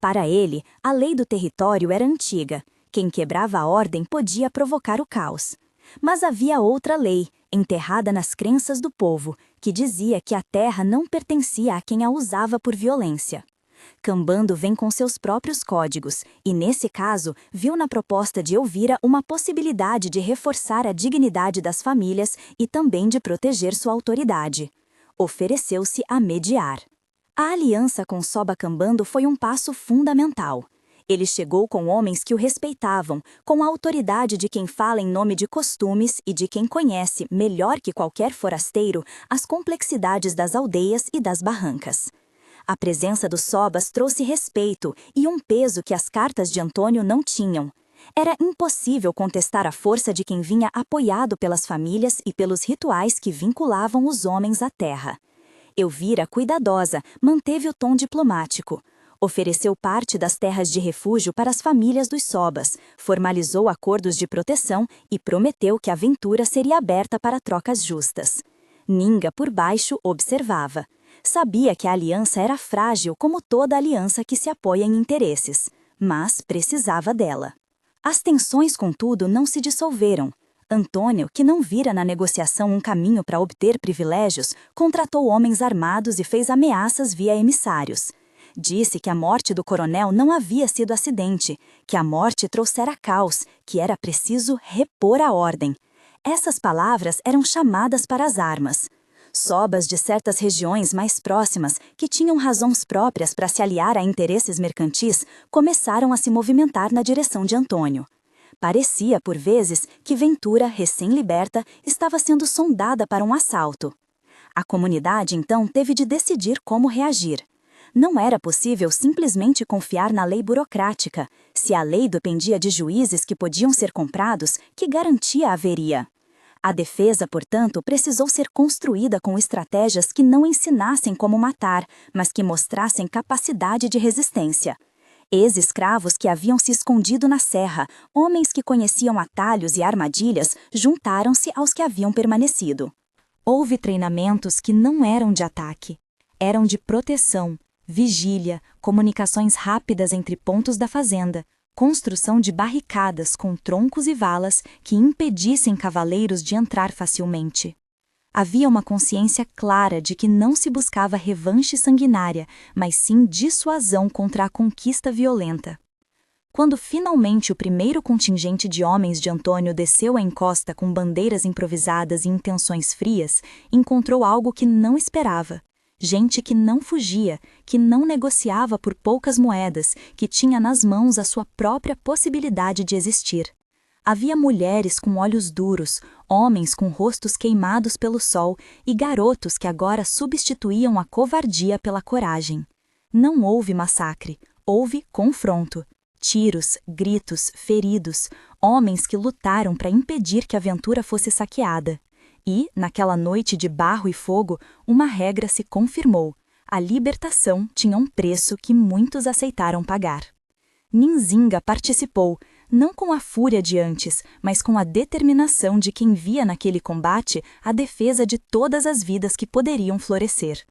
Para ele, a lei do território era antiga. Quem quebrava a ordem podia provocar o caos. Mas havia outra lei, enterrada nas crenças do povo, que dizia que a terra não pertencia a quem a usava por violência. Cambando vem com seus próprios códigos e, nesse caso, viu na proposta de Elvira uma possibilidade de reforçar a dignidade das famílias e também de proteger sua autoridade. Ofereceu-se a mediar. A aliança com Soba Cambando foi um passo fundamental. Ele chegou com homens que o respeitavam, com a autoridade de quem fala em nome de costumes e de quem conhece, melhor que qualquer forasteiro, as complexidades das aldeias e das barrancas. A presença dos Sobas trouxe respeito e um peso que as cartas de Antônio não tinham. Era impossível contestar a força de quem vinha apoiado pelas famílias e pelos rituais que vinculavam os homens à terra. Elvira, cuidadosa, manteve o tom diplomático. Ofereceu parte das terras de refúgio para as famílias dos Sobas, formalizou acordos de proteção e prometeu que a aventura seria aberta para trocas justas. Ninga, por baixo, observava. Sabia que a aliança era frágil como toda aliança que se apoia em interesses, mas precisava dela. As tensões, contudo, não se dissolveram. Antônio, que não vira na negociação um caminho para obter privilégios, contratou homens armados e fez ameaças via emissários. Disse que a morte do coronel não havia sido acidente, que a morte trouxera caos, que era preciso repor a ordem. Essas palavras eram chamadas para as armas. Sobas de certas regiões mais próximas, que tinham razões próprias para se aliar a interesses mercantis, começaram a se movimentar na direção de Antônio. Parecia, por vezes, que Ventura, recém-liberta, estava sendo sondada para um assalto. A comunidade, então, teve de decidir como reagir. Não era possível simplesmente confiar na lei burocrática. Se a lei dependia de juízes que podiam ser comprados, que garantia haveria? A defesa, portanto, precisou ser construída com estratégias que não ensinassem como matar, mas que mostrassem capacidade de resistência. Ex-escravos que haviam se escondido na serra, homens que conheciam atalhos e armadilhas, juntaram-se aos que haviam permanecido. Houve treinamentos que não eram de ataque, eram de proteção, vigília, comunicações rápidas entre pontos da fazenda, construção de barricadas com troncos e valas que impedissem cavaleiros de entrar facilmente. Havia uma consciência clara de que não se buscava revanche sanguinária, mas sim dissuasão contra a conquista violenta. Quando finalmente o primeiro contingente de homens de Antônio desceu a encosta com bandeiras improvisadas e intenções frias, encontrou algo que não esperava. Gente que não fugia, que não negociava por poucas moedas, que tinha nas mãos a sua própria possibilidade de existir. Havia mulheres com olhos duros, homens com rostos queimados pelo sol e garotos que agora substituíam a covardia pela coragem. Não houve massacre, houve confronto. Tiros, gritos, feridos, homens que lutaram para impedir que a aventura fosse saqueada. E, naquela noite de barro e fogo, uma regra se confirmou. A libertação tinha um preço que muitos aceitaram pagar. Ninzinga participou, não com a fúria de antes, mas com a determinação de quem via naquele combate a defesa de todas as vidas que poderiam florescer.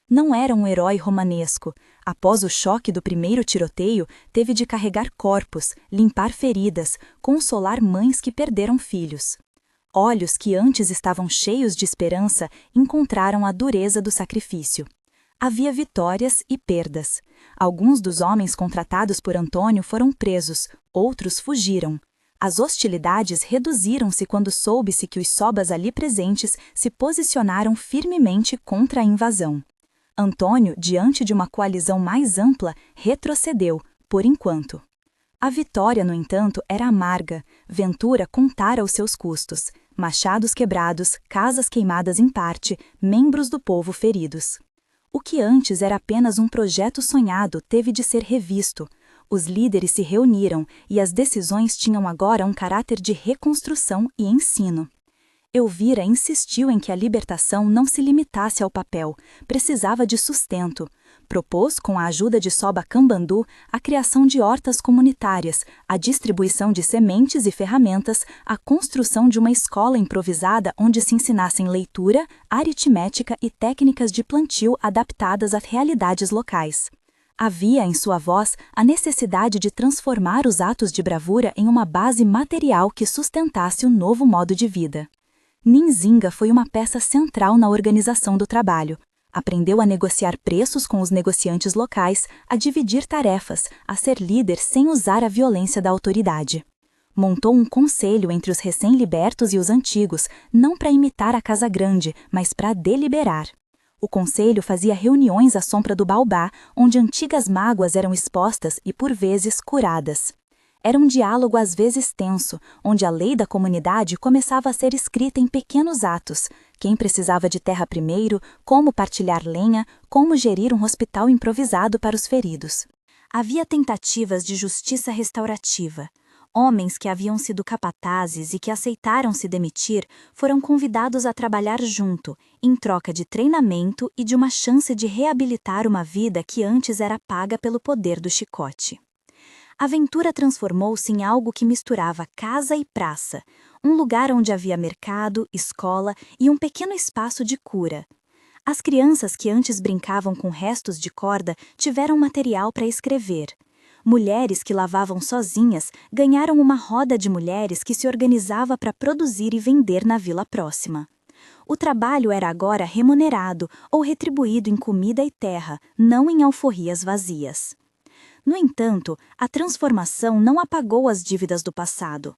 Não era um herói romanesco. Após o choque do primeiro tiroteio, teve de carregar corpos, limpar feridas, consolar mães que perderam filhos. Olhos que antes estavam cheios de esperança encontraram a dureza do sacrifício. Havia vitórias e perdas. Alguns dos homens contratados por Antônio foram presos, outros fugiram. As hostilidades reduziram-se quando soube-se que os Sobas ali presentes se posicionaram firmemente contra a invasão. Antônio, diante de uma coalizão mais ampla, retrocedeu, por enquanto. A vitória, no entanto, era amarga. Ventura contara os seus custos: machados quebrados, casas queimadas em parte, membros do povo feridos. O que antes era apenas um projeto sonhado teve de ser revisto. Os líderes se reuniram e as decisões tinham agora um caráter de reconstrução e ensino. Elvira insistiu em que a libertação não se limitasse ao papel, precisava de sustento. Propôs, com a ajuda de Soba Cambandu, a criação de hortas comunitárias, a distribuição de sementes e ferramentas, a construção de uma escola improvisada onde se ensinassem leitura, aritmética e técnicas de plantio adaptadas às realidades locais. Havia em sua voz a necessidade de transformar os atos de bravura em uma base material que sustentasse o novo modo de vida. Ninzinga foi uma peça central na organização do trabalho. Aprendeu a negociar preços com os negociantes locais, a dividir tarefas, a ser líder sem usar a violência da autoridade. Montou um conselho entre os recém-libertos e os antigos, não para imitar a Casa Grande, mas para deliberar. O conselho fazia reuniões à sombra do baobá, onde antigas mágoas eram expostas e, por vezes, curadas. Era um diálogo às vezes tenso, onde a lei da comunidade começava a ser escrita em pequenos atos: quem precisava de terra primeiro, como partilhar lenha, como gerir um hospital improvisado para os feridos. Havia tentativas de justiça restaurativa. Homens que haviam sido capatazes e que aceitaram se demitir foram convidados a trabalhar junto, em troca de treinamento e de uma chance de reabilitar uma vida que antes era paga pelo poder do chicote. A aventura transformou-se em algo que misturava casa e praça, um lugar onde havia mercado, escola e um pequeno espaço de cura. As crianças que antes brincavam com restos de corda tiveram material para escrever. Mulheres que lavavam sozinhas ganharam uma roda de mulheres que se organizava para produzir e vender na vila próxima. O trabalho era agora remunerado ou retribuído em comida e terra, não em alforrias vazias. No entanto, a transformação não apagou as dívidas do passado.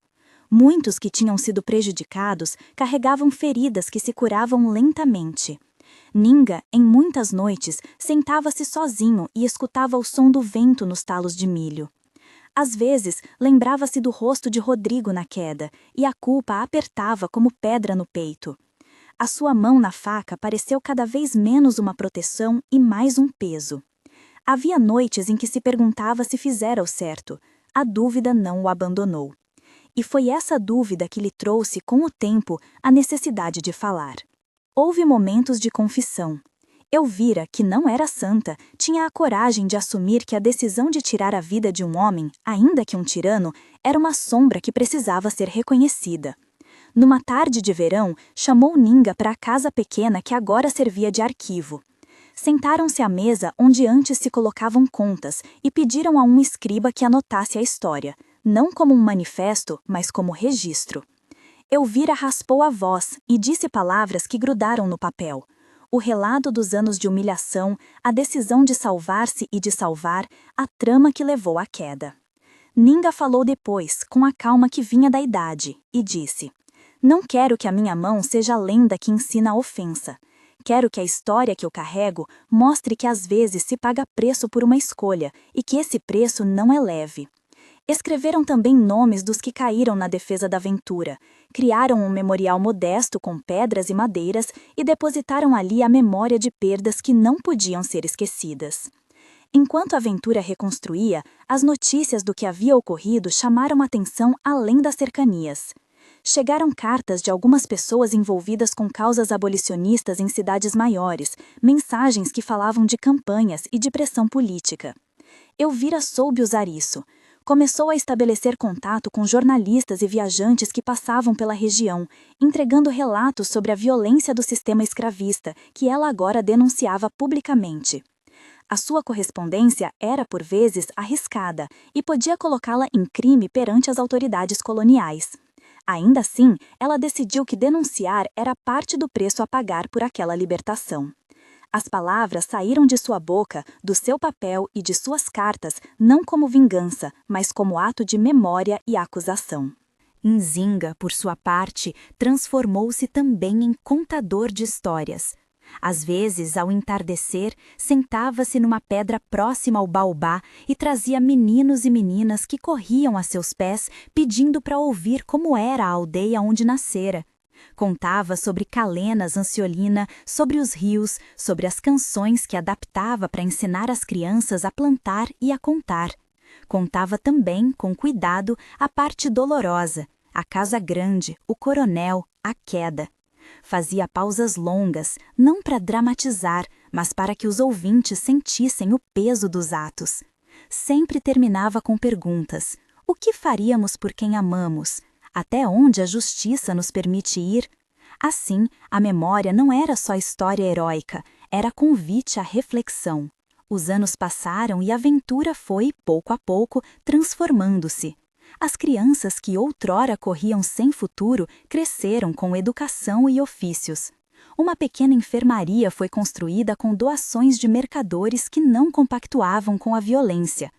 Muitos que tinham sido prejudicados carregavam feridas que se curavam lentamente. Ninga, em muitas noites, sentava-se sozinho e escutava o som do vento nos talos de milho. Às vezes, lembrava-se do rosto de Rodrigo na queda, e a culpa a apertava como pedra no peito. A sua mão na faca pareceu cada vez menos uma proteção e mais um peso. Havia noites em que se perguntava se fizera o certo. A dúvida não o abandonou. E foi essa dúvida que lhe trouxe, com o tempo, a necessidade de falar. Houve momentos de confissão. Elvira, que não era santa, tinha a coragem de assumir que a decisão de tirar a vida de um homem, ainda que um tirano, era uma sombra que precisava ser reconhecida. Numa tarde de verão, chamou Ninga para a casa pequena que agora servia de arquivo. Sentaram-se à mesa onde antes se colocavam contas e pediram a um escriba que anotasse a história, não como um manifesto, mas como registro. Elvira raspou a voz e disse palavras que grudaram no papel. O relato dos anos de humilhação, a decisão de salvar-se e de salvar, a trama que levou à queda. Ninga falou depois, com a calma que vinha da idade, e disse: "Não quero que a minha mão seja a lenda que ensina a ofensa. Quero que a história que eu carrego mostre que às vezes se paga preço por uma escolha e que esse preço não é leve." Escreveram também nomes dos que caíram na defesa da aventura, criaram um memorial modesto com pedras e madeiras e depositaram ali a memória de perdas que não podiam ser esquecidas. Enquanto a aventura reconstruía, as notícias do que havia ocorrido chamaram atenção além das cercanias. Chegaram cartas de algumas pessoas envolvidas com causas abolicionistas em cidades maiores, mensagens que falavam de campanhas e de pressão política. Elvira soube usar isso. Começou a estabelecer contato com jornalistas e viajantes que passavam pela região, entregando relatos sobre a violência do sistema escravista, que ela agora denunciava publicamente. A sua correspondência era, por vezes, arriscada e podia colocá-la em crime perante as autoridades coloniais. Ainda assim, ela decidiu que denunciar era parte do preço a pagar por aquela libertação. As palavras saíram de sua boca, do seu papel e de suas cartas, não como vingança, mas como ato de memória e acusação. Nzinga, por sua parte, transformou-se também em contador de histórias. Às vezes, ao entardecer, sentava-se numa pedra próxima ao baobá e trazia meninos e meninas que corriam a seus pés pedindo para ouvir como era a aldeia onde nascera. Contava sobre Calenas Anciolina, sobre os rios, sobre as canções que adaptava para ensinar as crianças a plantar e a contar. Contava também, com cuidado, a parte dolorosa, a casa grande, o coronel, a queda. Fazia pausas longas, não para dramatizar, mas para que os ouvintes sentissem o peso dos atos. Sempre terminava com perguntas: o que faríamos por quem amamos? Até onde a justiça nos permite ir? Assim, a memória não era só história heróica, era convite à reflexão. Os anos passaram e a aventura foi, pouco a pouco, transformando-se. As crianças que outrora corriam sem futuro cresceram com educação e ofícios. Uma pequena enfermaria foi construída com doações de mercadores que não compactuavam com a violência.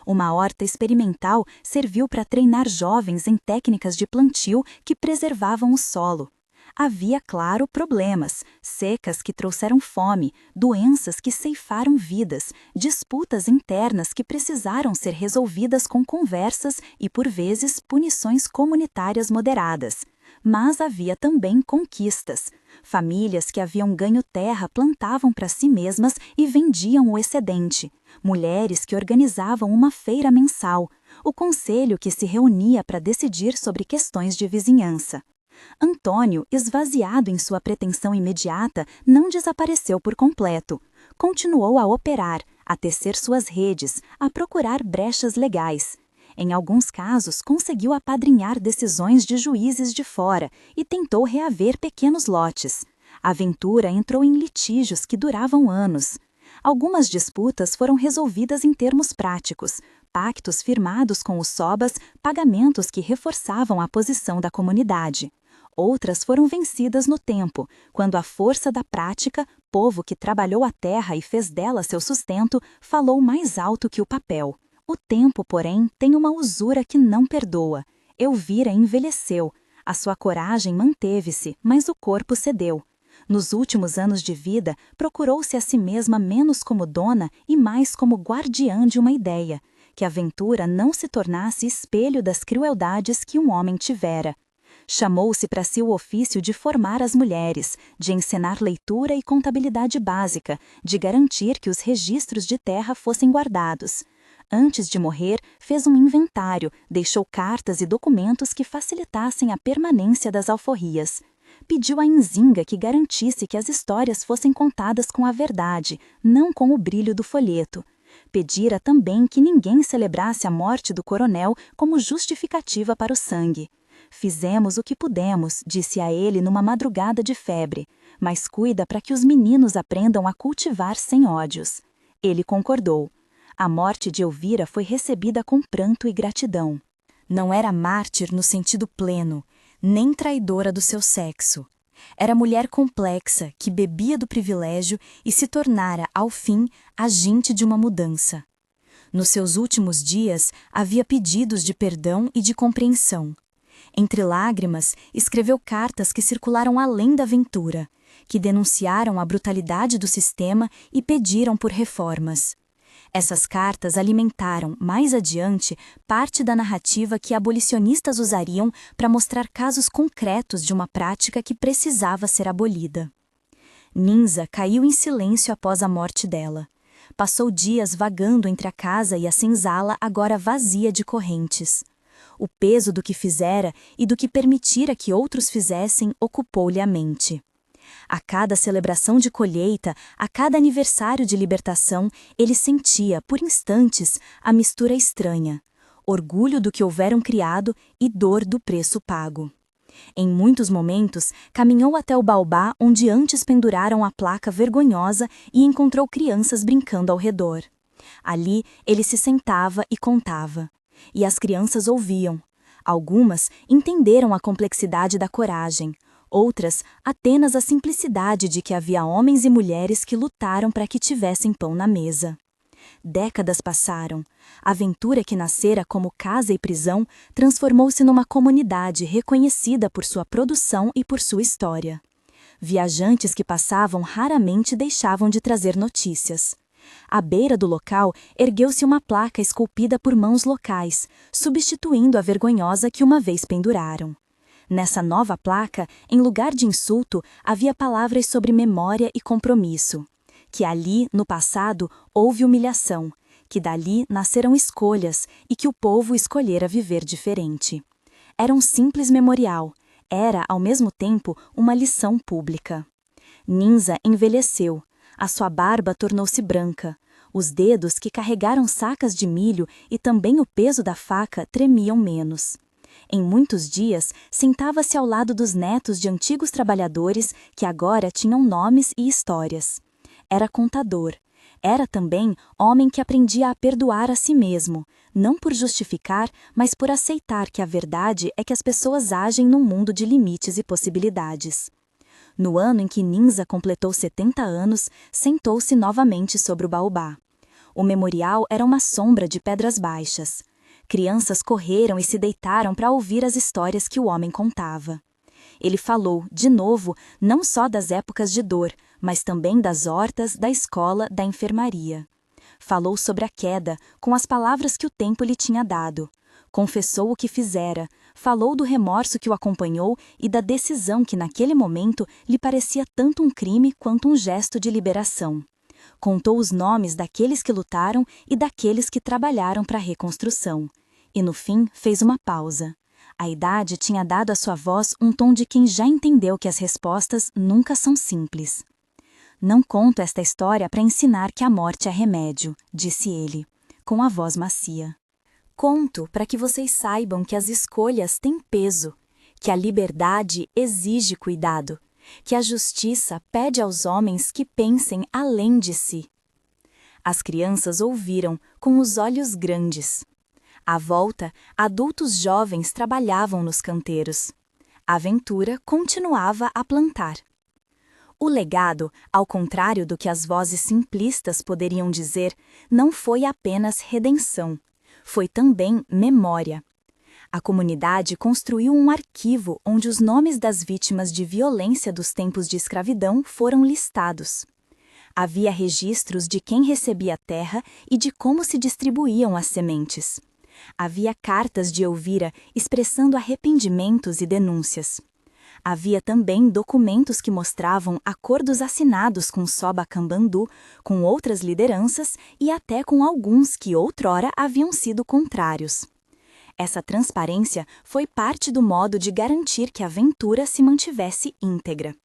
Uma horta experimental serviu para treinar jovens em técnicas de plantio que preservavam o solo. Havia, claro, problemas, secas que trouxeram fome, doenças que ceifaram vidas, disputas internas que precisaram ser resolvidas com conversas e, por vezes, punições comunitárias moderadas. Mas havia também conquistas. Famílias que haviam ganho terra plantavam para si mesmas e vendiam o excedente. Mulheres que organizavam uma feira mensal. o conselho que se reunia para decidir sobre questões de vizinhança. Antônio, esvaziado em sua pretensão imediata, não desapareceu por completo. Continuou a operar, a tecer suas redes, a procurar brechas legais. Em alguns casos, conseguiu apadrinhar decisões de juízes de fora e tentou reaver pequenos lotes. A aventura entrou em litígios que duravam anos. Algumas disputas foram resolvidas em termos práticos, pactos firmados com os sobas, pagamentos que reforçavam a posição da comunidade. Outras foram vencidas no tempo, quando a força da prática, povo que trabalhou a terra e fez dela seu sustento, falou mais alto que o papel. O tempo, porém, tem uma usura que não perdoa. Elvira envelheceu. A sua coragem manteve-se, mas o corpo cedeu. Nos últimos anos de vida, procurou-se a si mesma menos como dona e mais como guardiã de uma ideia, que a aventura não se tornasse espelho das crueldades que um homem tivera. Chamou-se para si o ofício de formar as mulheres, de ensinar leitura e contabilidade básica, de garantir que os registros de terra fossem guardados. Antes de morrer, fez um inventário, deixou cartas e documentos que facilitassem a permanência das alforrias. Pediu a Nzinga que garantisse que as histórias fossem contadas com a verdade, não com o brilho do folheto. Pedira também que ninguém celebrasse a morte do coronel como justificativa para o sangue. Fizemos o que pudemos, disse a ele numa madrugada de febre, mas cuida para que os meninos aprendam a cultivar sem ódios. Ele concordou. A morte de Elvira foi recebida com pranto e gratidão. Não era mártir no sentido pleno, nem traidora do seu sexo. Era mulher complexa que bebia do privilégio e se tornara, ao fim, agente de uma mudança. Nos seus últimos dias, havia pedidos de perdão e de compreensão. Entre lágrimas, escreveu cartas que circularam além da aventura, que denunciaram a brutalidade do sistema e pediram por reformas. Essas cartas alimentaram, mais adiante, parte da narrativa que abolicionistas usariam para mostrar casos concretos de uma prática que precisava ser abolida. Ninza caiu em silêncio após a morte dela. Passou dias vagando entre a casa e a senzala agora vazia de correntes. O peso do que fizera e do que permitira que outros fizessem ocupou-lhe a mente. A cada celebração de colheita, a cada aniversário de libertação, ele sentia, por instantes, a mistura estranha, orgulho do que houveram criado e dor do preço pago. Em muitos momentos, caminhou até o baobá onde antes penduraram a placa vergonhosa e encontrou crianças brincando ao redor. Ali, ele se sentava e contava. E as crianças ouviam. Algumas entenderam a complexidade da coragem, outras apenas a simplicidade de que havia homens e mulheres que lutaram para que tivessem pão na mesa. Décadas passaram. A aventura que nascera como casa e prisão transformou-se numa comunidade reconhecida por sua produção e por sua história. Viajantes que passavam raramente deixavam de trazer notícias. À beira do local, ergueu-se uma placa esculpida por mãos locais, substituindo a vergonhosa que uma vez penduraram. Nessa nova placa, em lugar de insulto, havia palavras sobre memória e compromisso. Que ali, no passado, houve humilhação, que dali nasceram escolhas e que o povo escolhera viver diferente. Era um simples memorial, era, ao mesmo tempo, uma lição pública. Ninza envelheceu. A sua barba tornou-se branca. Os dedos que carregaram sacas de milho e também o peso da faca tremiam menos. Em muitos dias, sentava-se ao lado dos netos de antigos trabalhadores que agora tinham nomes e histórias. Era contador. Era também homem que aprendia a perdoar a si mesmo, não por justificar, mas por aceitar que a verdade é que as pessoas agem num mundo de limites e possibilidades. No ano em que Ninza completou 70 anos, sentou-se novamente sobre o baobá. O memorial era uma sombra de pedras baixas. Crianças correram e se deitaram para ouvir as histórias que o homem contava. Ele falou, de novo, não só das épocas de dor, mas também das hortas, da escola, da enfermaria. Falou sobre a queda, com as palavras que o tempo lhe tinha dado. Confessou o que fizera, falou do remorso que o acompanhou e da decisão que naquele momento lhe parecia tanto um crime quanto um gesto de liberação. Contou os nomes daqueles que lutaram e daqueles que trabalharam para a reconstrução. E no fim fez uma pausa. A idade tinha dado à sua voz um tom de quem já entendeu que as respostas nunca são simples. Não conto esta história para ensinar que a morte é remédio, disse ele, com a voz macia. Conto para que vocês saibam que as escolhas têm peso, que a liberdade exige cuidado, que a justiça pede aos homens que pensem além de si. As crianças ouviram com os olhos grandes. À volta, adultos jovens trabalhavam nos canteiros. A Ventura continuava a plantar. O legado, ao contrário do que as vozes simplistas poderiam dizer, não foi apenas redenção, foi também memória. A comunidade construiu um arquivo onde os nomes das vítimas de violência dos tempos de escravidão foram listados. Havia registros de quem recebia terra e de como se distribuíam as sementes. Havia cartas de Elvira expressando arrependimentos e denúncias. Havia também documentos que mostravam acordos assinados com Soba Kambandu, com outras lideranças e até com alguns que outrora haviam sido contrários. Essa transparência foi parte do modo de garantir que a Ventura se mantivesse íntegra.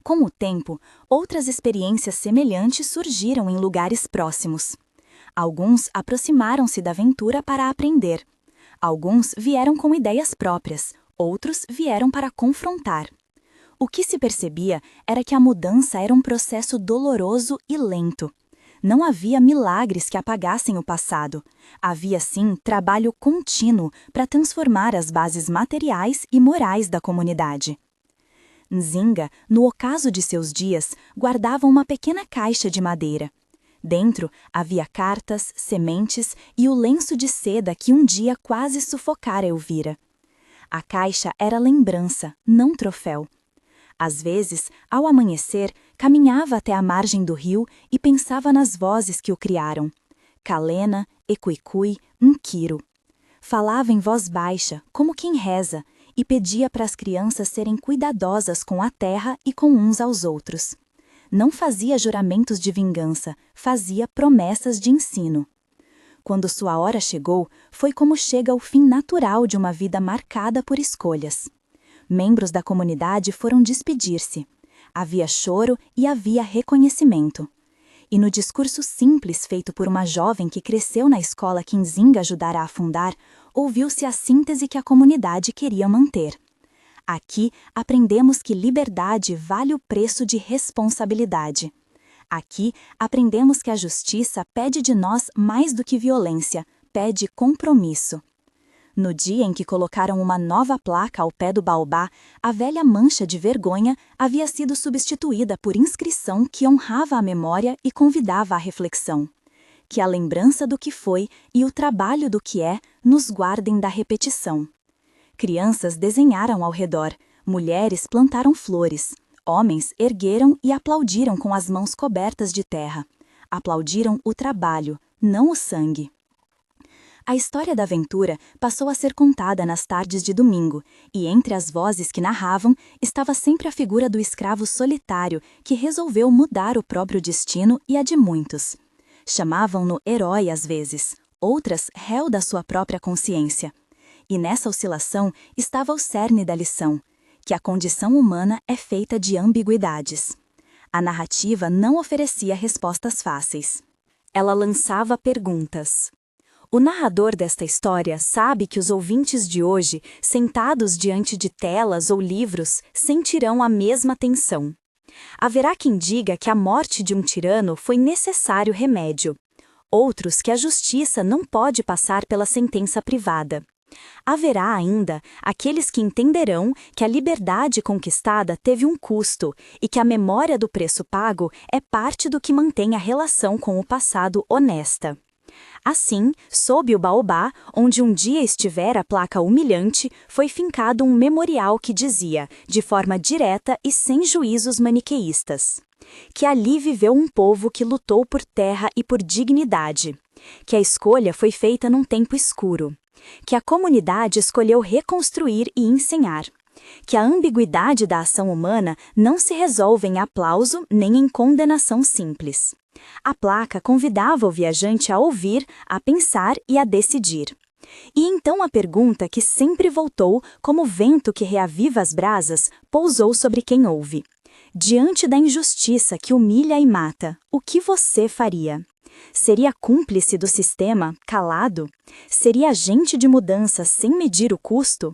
Com o tempo, outras experiências semelhantes surgiram em lugares próximos. Alguns aproximaram-se da Ventura para aprender. Alguns vieram com ideias próprias, outros vieram para confrontar. O que se percebia era que a mudança era um processo doloroso e lento. Não havia milagres que apagassem o passado. Havia, sim, trabalho contínuo para transformar as bases materiais e morais da comunidade. Nzinga, no ocaso de seus dias, guardava uma pequena caixa de madeira. Dentro havia cartas, sementes e o lenço de seda que um dia quase sufocara Elvira. A caixa era lembrança, não troféu. Às vezes, ao amanhecer, caminhava até a margem do rio e pensava nas vozes que o criaram. Calena, Ecuicui, Nquiro. Falava em voz baixa, como quem reza, e pedia para as crianças serem cuidadosas com a terra e com uns aos outros. Não fazia juramentos de vingança, fazia promessas de ensino. Quando sua hora chegou, foi como chega o fim natural de uma vida marcada por escolhas. Membros da comunidade foram despedir-se. Havia choro e havia reconhecimento. E no discurso simples feito por uma jovem que cresceu na escola que Nzinga ajudara a fundar, ouviu-se a síntese que a comunidade queria manter. Aqui aprendemos que liberdade vale o preço de responsabilidade. Aqui aprendemos que a justiça pede de nós mais do que violência, pede compromisso. No dia em que colocaram uma nova placa ao pé do baobá, a velha mancha de vergonha havia sido substituída por inscrição que honrava a memória e convidava à reflexão. Que a lembrança do que foi e o trabalho do que é nos guardem da repetição. Crianças desenharam ao redor, mulheres plantaram flores, homens ergueram e aplaudiram com as mãos cobertas de terra. Aplaudiram o trabalho, não o sangue. A história da Ventura passou a ser contada nas tardes de domingo, e entre as vozes que narravam estava sempre a figura do escravo solitário que resolveu mudar o próprio destino e a de muitos. Chamavam-no herói às vezes, outras réu da sua própria consciência. E nessa oscilação estava o cerne da lição, que a condição humana é feita de ambiguidades. A narrativa não oferecia respostas fáceis. Ela lançava perguntas. O narrador desta história sabe que os ouvintes de hoje, sentados diante de telas ou livros, sentirão a mesma tensão. Haverá quem diga que a morte de um tirano foi necessário remédio. Outros que a justiça não pode passar pela sentença privada. Haverá ainda aqueles que entenderão que a liberdade conquistada teve um custo e que a memória do preço pago é parte do que mantém a relação com o passado honesta. Assim, sob o baobá, onde um dia estivera a placa humilhante, foi fincado um memorial que dizia, de forma direta e sem juízos maniqueístas, que ali viveu um povo que lutou por terra e por dignidade, que a escolha foi feita num tempo escuro, que a comunidade escolheu reconstruir e ensinar, que a ambiguidade da ação humana não se resolve em aplauso nem em condenação simples. A placa convidava o viajante a ouvir, a pensar e a decidir. E então a pergunta que sempre voltou, como vento que reaviva as brasas, pousou sobre quem ouve. Diante da injustiça que humilha e mata, o que você faria? Seria cúmplice do sistema, calado? Seria agente de mudança sem medir o custo?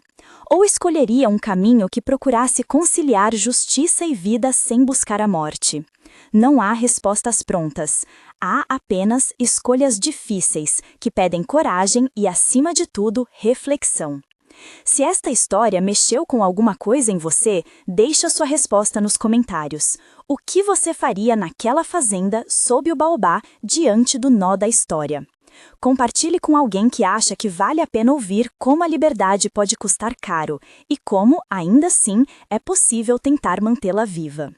Ou escolheria um caminho que procurasse conciliar justiça e vida sem buscar a morte? Não há respostas prontas. Há apenas escolhas difíceis, que pedem coragem e, acima de tudo, reflexão. Se esta história mexeu com alguma coisa em você, deixe a sua resposta nos comentários. O que você faria naquela fazenda, sob o baobá, diante do nó da história? Compartilhe com alguém que acha que vale a pena ouvir como a liberdade pode custar caro e como, ainda assim, é possível tentar mantê-la viva.